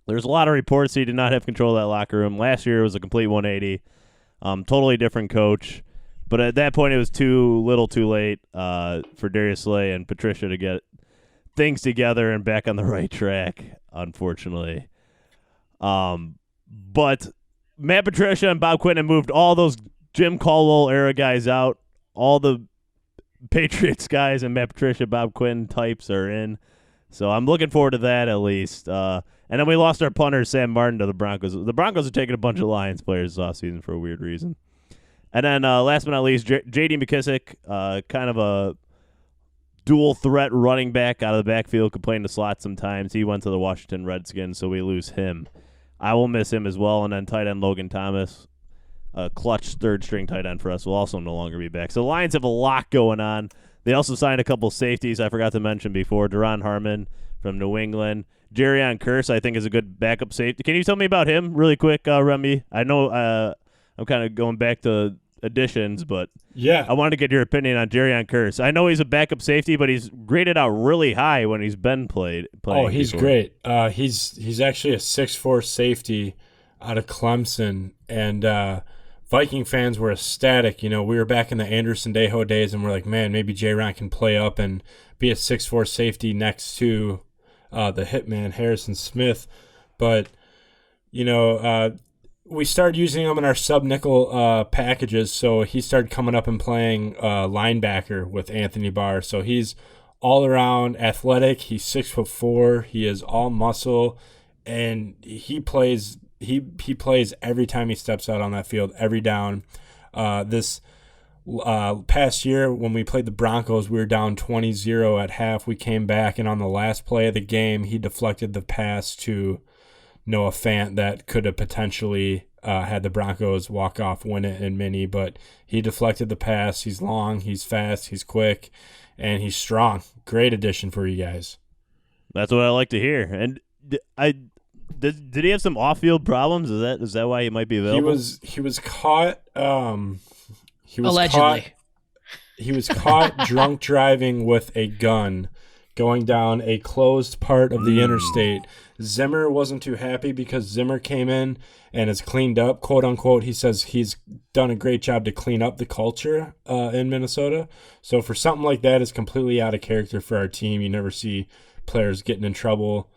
there's a lot of reports he did not have control of that locker room. Last year, it was a complete 180. Totally different coach. But at that point, it was too late for Darius Slay and Patricia to get things together and back on the right track, unfortunately. But Matt Patricia and Bob Quinn have moved all those Jim Caldwell-era guys out. All the Patriots guys and Matt Patricia, Bob Quinn types are in. So I'm looking forward to that at least. And then we lost our punter, Sam Martin, to the Broncos. The Broncos are taking a bunch of Lions players this offseason for a weird reason. And then last but not least, J.D. McKissick, kind of a dual threat running back out of the backfield, could play in the slot sometimes. He went to the Washington Redskins, so we lose him. I will miss him as well. And then tight end Logan Thomas, a clutch third-string tight end for us, will also no longer be back. So the Lions have a lot going on. They also signed a couple safeties I forgot to mention before. Deron Harmon from New England. Jerrion Kearse, I think, is a good backup safety. Can you tell me about him really quick, Remy? I know I'm kind of going back to additions, but yeah, I wanted to get your opinion on Jerrion Kearse. I know he's a backup safety, but he's graded out really high when he's been playing. Oh, he's before. great. He's actually a 6'4" safety out of Clemson, and Viking fans were ecstatic. We were back in the Anderson Dejo days, and we're like, man, maybe J-Ron can play up and be a 6'4" safety next to the hitman Harrison Smith. But we started using him in our sub-nickel packages, so he started coming up and playing linebacker with Anthony Barr. So he's all-around athletic. He's 6'4". He is all muscle, and he plays every time he steps out on that field, every down. This past year when we played the Broncos, we were down 20-0 at half. We came back, and on the last play of the game, he deflected the pass to Noah Fant that could have potentially had the Broncos walk off, win it in mini, but he deflected the pass. He's long, he's fast, he's quick, and he's strong. Great addition for you guys. That's what I like to hear. And did he have some off-field problems? Is that why he might be available? He was caught. Allegedly. He was caught drunk driving with a gun going down a closed part of the interstate. Zimmer wasn't too happy because Zimmer came in and has cleaned up, quote unquote. He says he's done a great job to clean up the culture in Minnesota. So for something like that, it's completely out of character for our team. You never see players getting in trouble.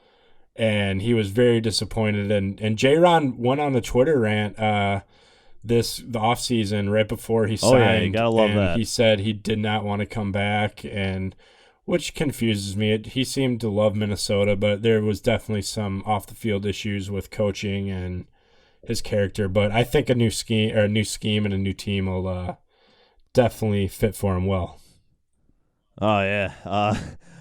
And he was very disappointed. And J-Ron went on a Twitter rant the offseason right before he signed. Oh, yeah, you gotta love and that. He said he did not want to come back, and which confuses me. He seemed to love Minnesota, but there was definitely some off-the-field issues with coaching and his character. But I think a new scheme and a new team will definitely fit for him well. Oh, yeah.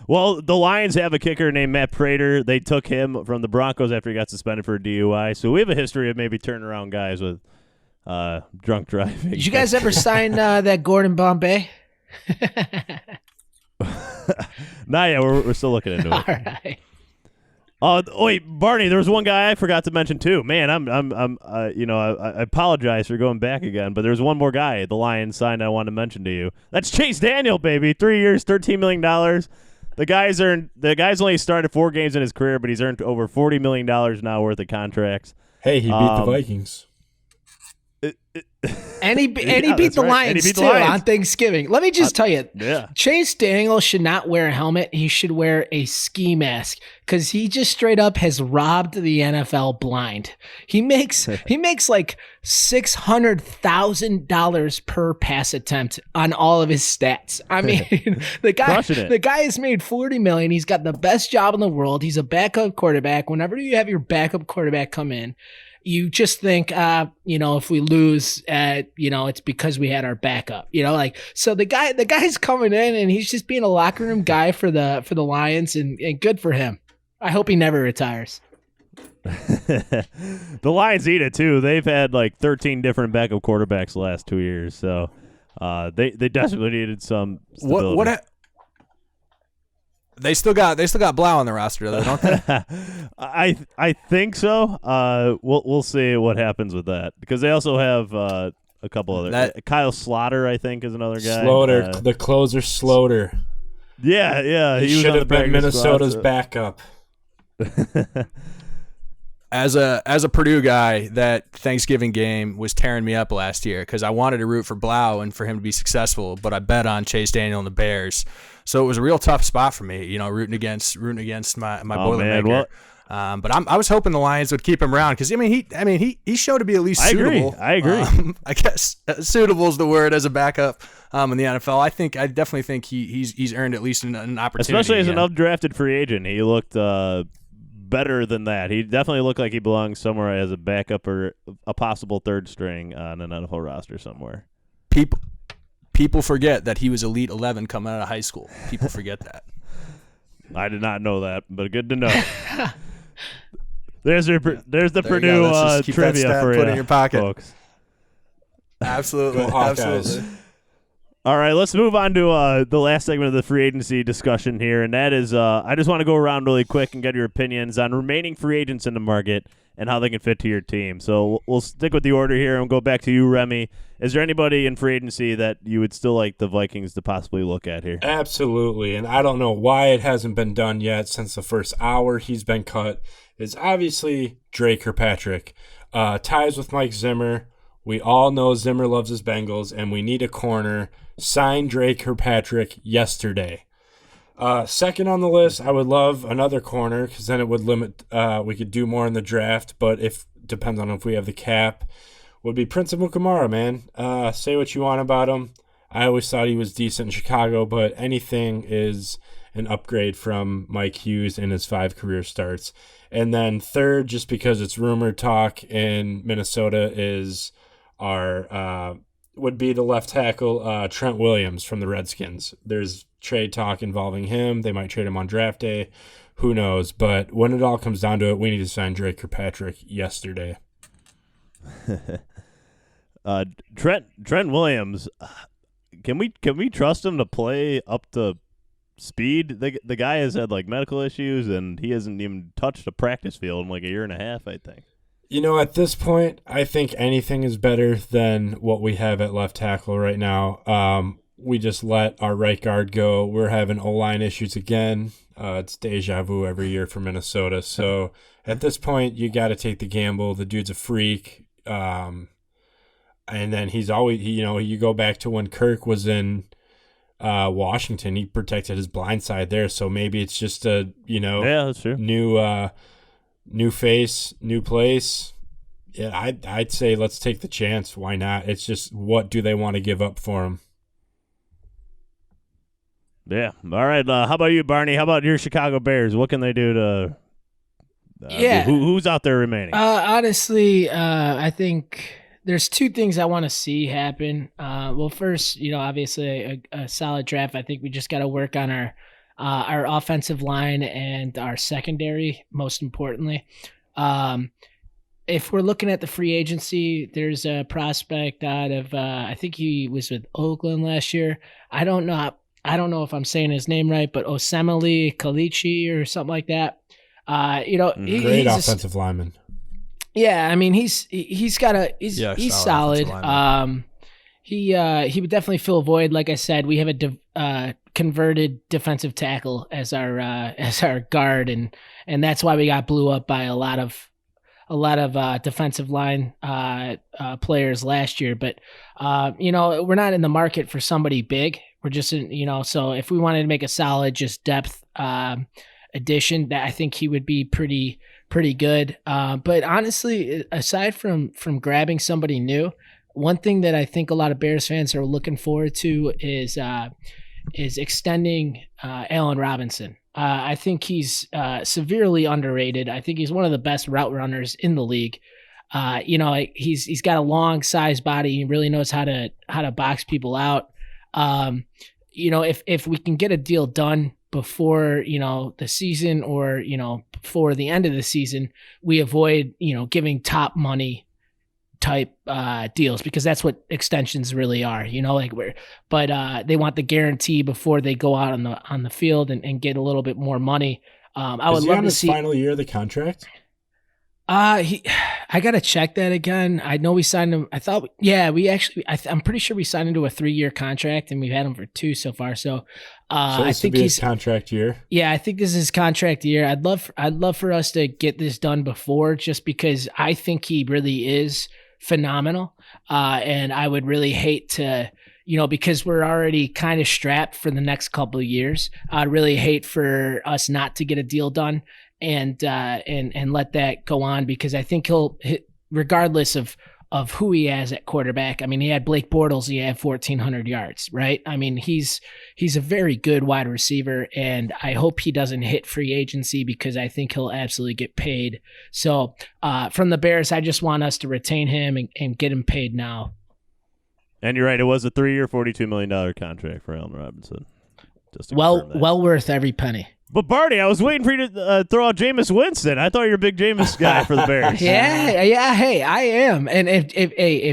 Well, the Lions have a kicker named Matt Prater. They took him from the Broncos after he got suspended for a DUI. So we have a history of maybe turning around guys with drunk driving. Did you guys ever sign that Gordon Bombay? Not yet. We're still looking into it. All right. Wait, Barney. There was one guy I forgot to mention too. Man, I apologize for going back again, but there's one more guy the Lions signed I want to mention to you. That's Chase Daniel, baby. 3 years, $13 million. The guy's only started 4 games in his career, but he's earned over $40 million now worth of contracts. Hey, he beat the Vikings. And he beat the Lions too on Thanksgiving. Let me just tell you, Chase Daniel should not wear a helmet. He should wear a ski mask because he just straight up has robbed the NFL blind. He makes like $600,000 per pass attempt on all of his stats. I mean, the guy has made $40 million. He's got the best job in the world. He's a backup quarterback. Whenever you have your backup quarterback come in, you just think, if we lose, it's because we had our backup, so the guy's coming in and he's just being a locker room guy for the Lions and good for him. I hope he never retires. The Lions eat it too. They've had like 13 different backup quarterbacks the last 2 years. So, they desperately needed some stability. They still got Blau on the roster, though, don't they? I think so. We'll see what happens with that because they also have a couple other. Kyle Slaughter, I think, is another guy. Slaughter, the closer, Slaughter. Yeah. He should have been Minnesota's backup. As a Purdue guy, that Thanksgiving game was tearing me up last year because I wanted to root for Blau and for him to be successful, but I bet on Chase Daniel and the Bears. So it was a real tough spot for me, rooting against my Boilermaker. But I was hoping the Lions would keep him around because he showed to be at least suitable. I agree. I guess suitable is the word as a backup in the NFL. I definitely think he's earned at least an opportunity, especially as an undrafted free agent. He looked better than that. He definitely looked like he belongs somewhere as a backup or a possible third string on an NFL roster somewhere. People forget that he was Elite 11 coming out of high school. People forget that. I did not know that, but good to know. There's the Purdue trivia for you. Put in your pocket, folks. Absolutely. Absolutely. All right, let's move on to the last segment of the free agency discussion here, and that is I just want to go around really quick and get your opinions on remaining free agents in the market and how they can fit to your team. So we'll stick with the order here and go back to you, Remy. Is there anybody in free agency that you would still like the Vikings to possibly look at here? Absolutely, and I don't know why it hasn't been done yet since the first hour he's been cut. It's obviously Drake Kirkpatrick. Ties with Mike Zimmer. We all know Zimmer loves his Bengals, and we need a corner. Sign Drake Kirkpatrick yesterday. Second on the list, I would love another corner because then it would limit. We could do more in the draft, but depends on if we have the cap. Would be Prince Amukamara, man. Say what you want about him. I always thought he was decent in Chicago, but anything is an upgrade from Mike Hughes in his 5 career starts. And then third, just because it's rumored talk in Minnesota, is would be the left tackle Trent Williams from the Redskins. There's trade talk involving him. They might trade him on draft day. Who knows? But when it all comes down to it, we need to sign Drake Kirkpatrick yesterday. Trent Williams, can we trust him to play up to speed? The guy has had like medical issues and he hasn't even touched a practice field in like a year and a half, I think. At this point, I think anything is better than what we have at left tackle right now. We just let our right guard go. We're having O-line issues again. It's deja vu every year for Minnesota. So at this point, you got to take the gamble. The dude's a freak. And then he's always, you go back to when Kirk was in Washington, he protected his blind side there. So maybe it's just yeah, that's true. New face, new place. Yeah, I'd say let's take the chance. Why not? It's just what do they want to give up for him? Yeah. All right. How about you, Barney? How about your Chicago Bears? What can they do to? Who's out there remaining? Honestly, I think there's 2 things I want to see happen. Well, first, obviously a solid draft. I think we just got to work on our offensive line and our secondary, most importantly. If we're looking at the free agency, there's a prospect out of I think he was with Oakland last year. I don't know if I'm saying his name right, but Osemele Kalichi or something like that. Great offensive lineman. Yeah, I mean he's solid. He would definitely fill a void. Like I said, we have a converted defensive tackle as our guard, and that's why we got blew up by a lot of defensive line players last year. But we're not in the market for somebody big. We're just so if we wanted to make a solid just depth addition, that I think he would be pretty good. But honestly, aside from grabbing somebody new, one thing that I think a lot of Bears fans are looking forward to is extending Allen Robinson. I think he's severely underrated. I think he's one of the best route runners in the league. He's got a long size body. He really knows how to box people out. If we can get a deal done before the season or before the end of the season, we avoid giving top money type deals, because that's what extensions really are, but they want the guarantee before they go out on the field and get a little bit more money. I would love to see final year of the contract. I gotta check that again. I know we signed him. I'm pretty sure we signed him to a 3-year contract, and we've had him for 2 so far. So, I think he's contract year. Yeah, I think this is his contract year. I'd love for us to get this done before, just because I think he really is phenomenal. And I would really hate to, because we're already kind of strapped for the next couple of years. I'd really hate for us not to get a deal done and let that go on, because I think he'll hit, regardless of who he has at quarterback. I mean, he had Blake Bortles, he had 1,400 yards, right? I mean, he's a very good wide receiver, and I hope he doesn't hit free agency, because I think he'll absolutely get paid. So from the Bears, I just want us to retain him and get him paid now. And you're right, it was a 3-year, $42 million contract for Allen Robinson. Just to well worth every penny. But Barney, I was waiting for you to throw out Jameis Winston. I thought you were a big Jameis guy for the Bears. Yeah. Hey, I am. And if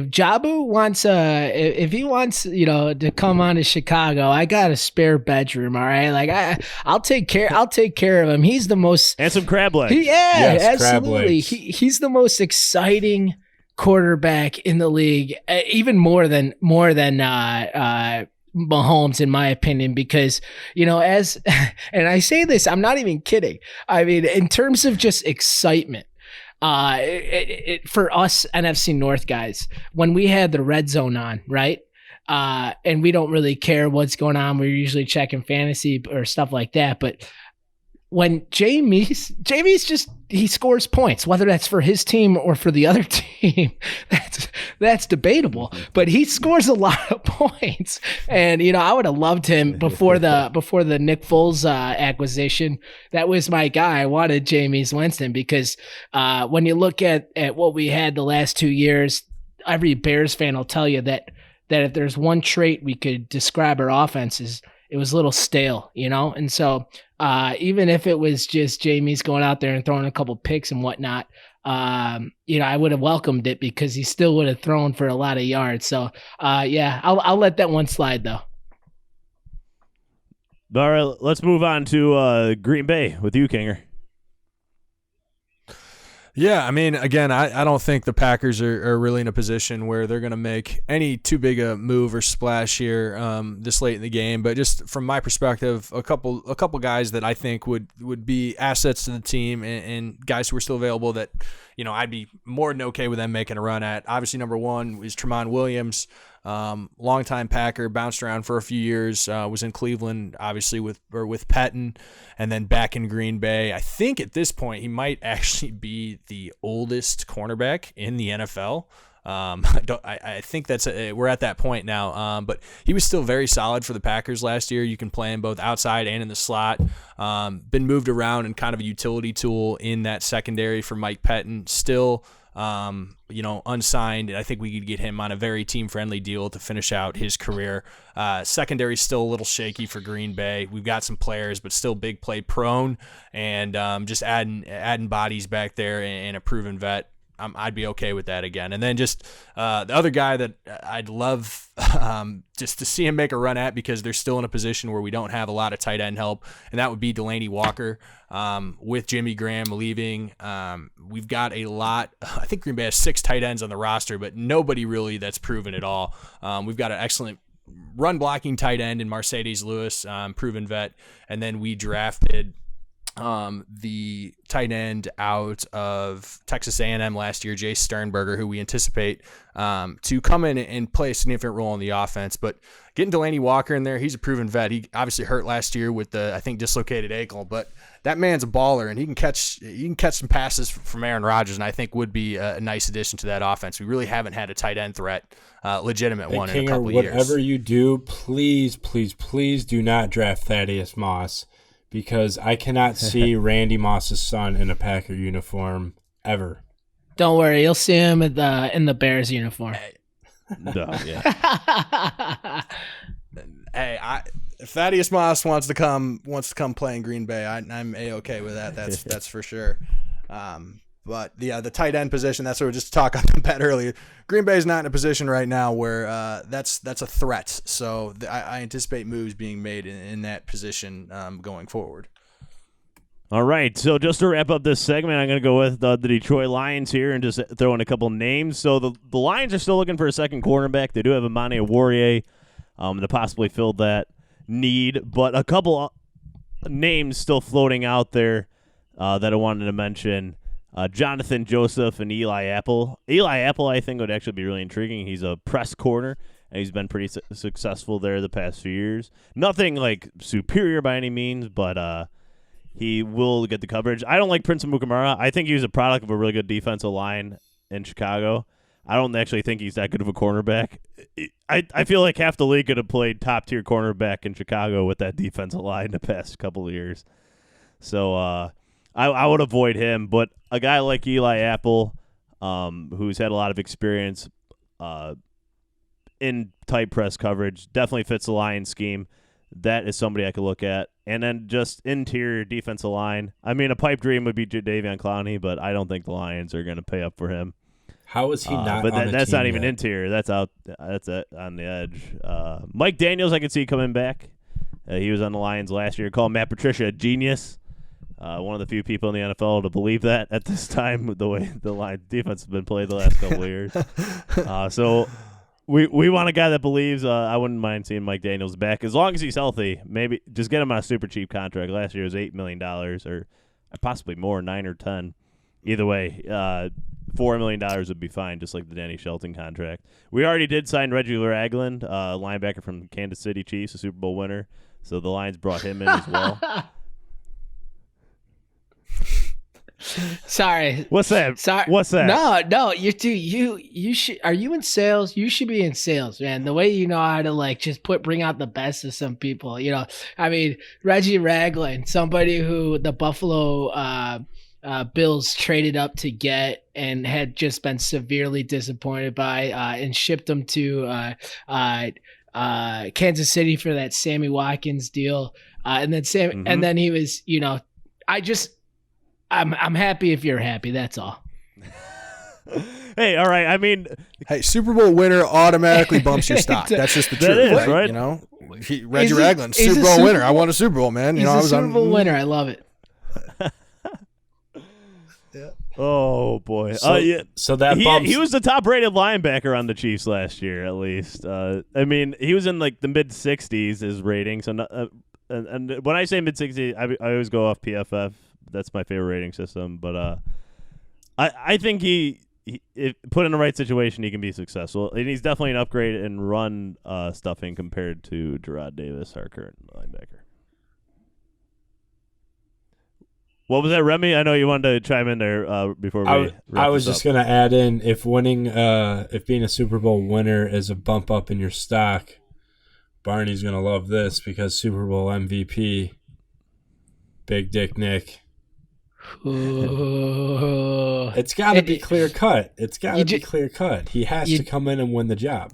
Jabu wants, if he wants, to come on to Chicago, I got a spare bedroom. All right, like I'll take care of him. He's the most and some crab legs. Yes, absolutely. He's the most exciting quarterback in the league, even more than Mahomes, in my opinion, because and I say this, I'm not even kidding. I mean, in terms of just excitement, for us NFC North guys, when we had the red zone on, right? And we don't really care what's going on. We're usually checking fantasy or stuff like that. But when Jamie's just, he scores points, whether that's for his team or for the other team, that's debatable, but he scores a lot of points. And, I would have loved him before the Nick Foles acquisition. That was my guy. I wanted Jameis Winston, because when you look at what we had the last 2 years, every Bears fan will tell you that if there's one trait we could describe our offense is, it was a little stale, and so even if it was just Jamie's going out there and throwing a couple picks and whatnot, I would have welcomed it, because he still would have thrown for a lot of yards. So I'll let that one slide though. All right, let's move on to Green Bay with you, Kinger. Yeah, I mean, again, I don't think the Packers are really in a position where they're going to make any too big a move or splash here this late in the game. But just from my perspective, a couple guys that I think would be assets to the team and guys who are still available that, I'd be more than okay with them making a run at. Obviously, number one is Tramon Williams. Longtime Packer, bounced around for a few years, was in Cleveland, obviously with Pettin, and then back in Green Bay. I think at this point he might actually be the oldest cornerback in the NFL. I think we're at that point now. But he was still very solid for the Packers last year. You can play him both outside and in the slot. Been moved around and kind of a utility tool in that secondary for Mike Pettin. Still unsigned. I think we could get him on a very team-friendly deal to finish out his career. Secondary's still a little shaky for Green Bay. We've got some players, but still big play prone, and just adding bodies back there and a proven vet. I'd be okay with that again. And then just the other guy that I'd love just to see him make a run at, because they're still in a position where we don't have a lot of tight end help, and that would be Delaney Walker. With Jimmy Graham leaving, we've got a lot. I think Green Bay has 6 tight ends on the roster, but nobody really that's proven at all. We've got an excellent run blocking tight end in Mercedes Lewis, proven vet, and then we drafted the tight end out of Texas A&M last year, Jay Sternberger, who we anticipate to come in and play a significant role in the offense. But getting Delaney Walker in there, he's a proven vet. He obviously hurt last year with the, I think, dislocated ankle, but that man's a baller, and he can catch some passes from Aaron Rodgers, and I think would be a nice addition to that offense. We really haven't had a tight end threat, legitimate one, in a couple of years. Whatever you do, please, please, please do not draft Thaddeus Moss, because I cannot see Randy Moss's son in a Packer uniform ever. Don't worry, you'll see him in the Bears uniform. Hey, if Thaddeus Moss wants to come play in Green Bay, I'm A-okay with that. That's for sure. But yeah, the tight end position, that's what we just talked about Pat earlier. Green Bay is not in a position right now where that's a threat. So I anticipate moves being made in that position going forward. All right, so just to wrap up this segment, I'm going to go with the Detroit Lions here and just throw in a couple names. So the Lions are still looking for a second cornerback. They do have Amani Oruwariye to possibly fill that need, but a couple names still floating out there that I wanted to mention. Jonathan Joseph and Eli Apple. Eli Apple, I think, would actually be really intriguing. He's a press corner, and he's been pretty successful there the past few years. Nothing like superior by any means, but he will get the coverage. I don't like Prince Amukamara. I think he was a product of a really good defensive line in Chicago. I don't actually think he's that good of a cornerback. I feel like half the league could have played top-tier cornerback in Chicago with that defensive line the past couple of years. So I would avoid him. But a guy like Eli Apple, who's had a lot of experience in tight press coverage, definitely fits the Lions scheme. That is somebody I could look at. And then just interior defensive line. I mean, a pipe dream would be Jadeveon Clowney, but I don't think the Lions are going to pay up for him. How is he not? But on that's team not even yet? interior. That's out. That's on the edge. Mike Daniels, I could see coming back. He was on the Lions last year. Call Matt Patricia a genius. One of the few people in the NFL to believe that at this time, with the way the Lions defense has been played the last couple of years. So we want a guy that believes. I wouldn't mind seeing Mike Daniels back as long as he's healthy. Maybe just get him on a super cheap contract. Last year was $8 million, or possibly more, 9 or 10. Either way, $4 million would be fine, just like the Danny Shelton contract. We already did sign Reggie Ragland, linebacker from Kansas City Chiefs, a Super Bowl winner. So the Lions brought him in as well. Sorry. What's that? Sorry. What's that? No. You should. Are you in sales? You should be in sales, man. The way you know how to just bring out the best of some people. I mean, Reggie Ragland, somebody who the Buffalo Bills traded up to get and had just been severely disappointed by, and shipped him to Kansas City for that Sammy Watkins deal, and then and then he was, I'm happy if you're happy. That's all. Hey, all right. I mean, hey, Super Bowl winner automatically bumps your stock. That's just the truth, is, right? Reggie Ragland, Super Bowl winner. I won a Super Bowl, man. He's a Super Bowl winner. I love it. Yeah. Oh boy. So that bumps. He was the top-rated linebacker on the Chiefs last year, at least. I mean, he was in the mid-60s his rating. So, and when I say mid-60s, I always go off PFF. That's my favorite rating system. But I think if put in the right situation, he can be successful. And he's definitely an upgrade in run stuffing compared to Gerard Davis, our current linebacker. What was that, Remy? I know you wanted to chime in there before we. I was just going to add in, if being a Super Bowl winner is a bump up in your stock, Barney's going to love this, because Super Bowl MVP, Big Dick Nick, Ooh. It's got to be clear cut. It's got to be clear cut. He has to come in and win the job.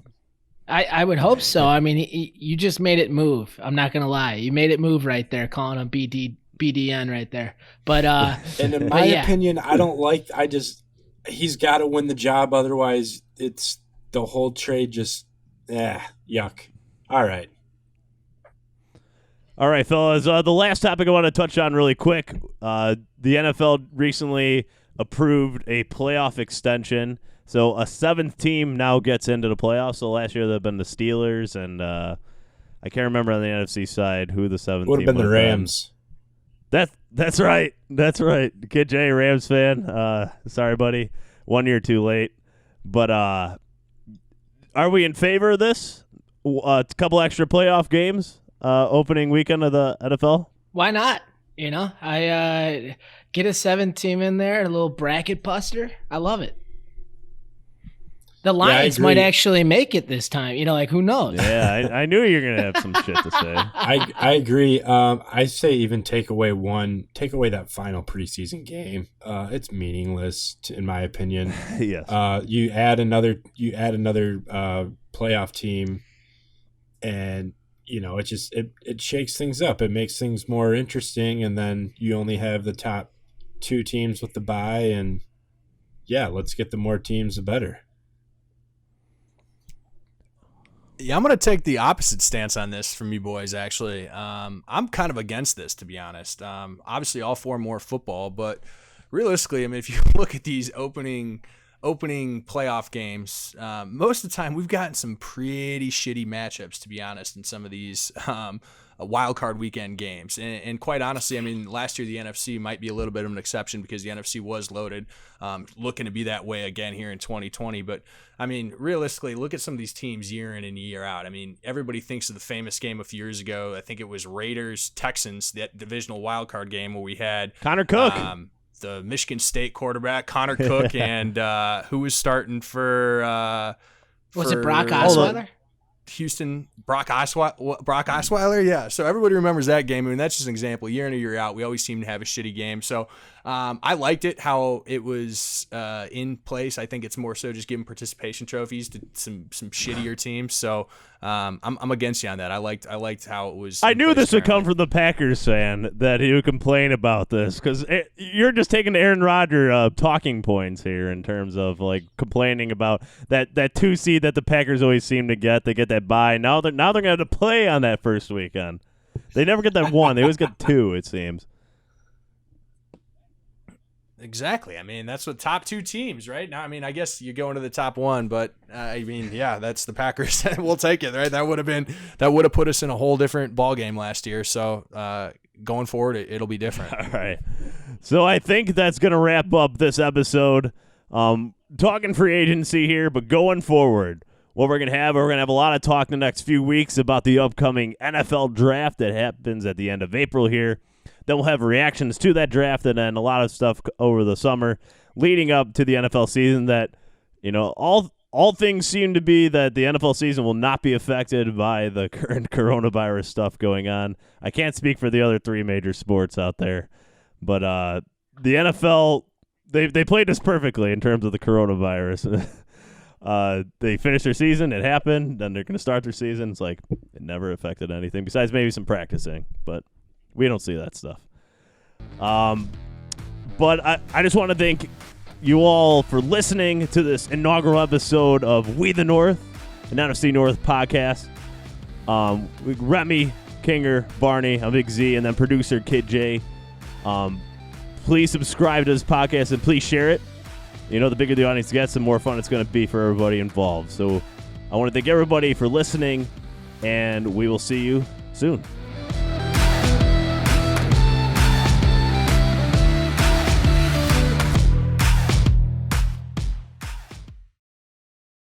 I would hope so. I mean, you just made it move. I'm not gonna lie. You made it move right there, calling him BDN right there. But and in my opinion, I don't like. He's got to win the job. Otherwise, it's the whole trade. Just yuck. All right, fellas. The last topic I want to touch on really quick. The NFL recently approved a playoff extension. So a 7th team now gets into the playoffs. So last year there have been the Steelers, and I can't remember on the NFC side who the 7th team would have been the Rams. That's right. That's right. Kid J, Rams fan. Sorry, buddy. 1 year too late. But are we in favor of this? A couple extra playoff games opening weekend of the NFL? Why not? I get a 7th team in there, a little bracket buster. I love it. The Lions might actually make it this time. Who knows? Yeah, I knew you were going to have some shit to say. I agree. I say even take away that final preseason game. It's meaningless, in my opinion. Yes. You add another playoff team, and it shakes things up. It makes things more interesting, and then you only have the top 2 teams with the bye, and let's get the more teams, the better. Yeah, I'm going to take the opposite stance on this from you boys, actually. I'm kind of against this, to be honest. Obviously, all for more football, but realistically, I mean, if you look at these opening playoff games, most of the time we've gotten some pretty shitty matchups, to be honest, in some of these wild card weekend games. And quite honestly, I mean, last year the NFC might be a little bit of an exception because the NFC was loaded, looking to be that way again here in 2020. But I mean, realistically, look at some of these teams year in and year out. I mean, everybody thinks of the famous game a few years ago. I think it was Raiders-Texans, that divisional wild card game where we had Connor Cook. The Michigan State quarterback, Connor Cook, and who was starting for was it Brock Osweiler? Houston, Brock Osweiler, yeah. So everybody remembers that game. I mean, that's just an example. Year in and year out, we always seem to have a shitty game. So I liked it how it was in place. I think it's more so just giving participation trophies to some shittier teams. So I'm against you on that. I liked how it was. I knew this would come from the Packers fan that he would complain about this because you're just taking Aaron Rodgers talking points here in terms of like complaining about that 2 seed that the Packers always seem to get. They get that bye. Now they're going to have to play on that first weekend. They never get that 1. They always get 2. It seems. Exactly. I mean, that's what top 2 teams, right? Now, I mean, I guess you go into the top 1, but I mean, yeah, that's the Packers. We'll take it, right? That would have put us in a whole different ball game last year. So going forward, it'll be different. All right. So I think that's going to wrap up this episode. Talking free agency here, but going forward, what we're going to have a lot of talk in the next few weeks about the upcoming NFL draft that happens at the end of April here. Then we'll have reactions to that draft and then a lot of stuff over the summer leading up to the NFL season that, all things seem to be that the NFL season will not be affected by the current coronavirus stuff going on. I can't speak for the other 3 major sports out there, but the NFL, they played this perfectly in terms of the coronavirus. They finished their season, it happened, then they're going to start their season. It's like it never affected anything besides maybe some practicing, but we don't see that stuff. But I just want to thank you all for listening to this inaugural episode of We the North, an NFC North podcast. Remy, Kinger, Barney, I'm Big Z, and then producer Kid J. Please subscribe to this podcast and please share it. The bigger the audience gets, the more fun it's going to be for everybody involved. So I want to thank everybody for listening, and we will see you soon.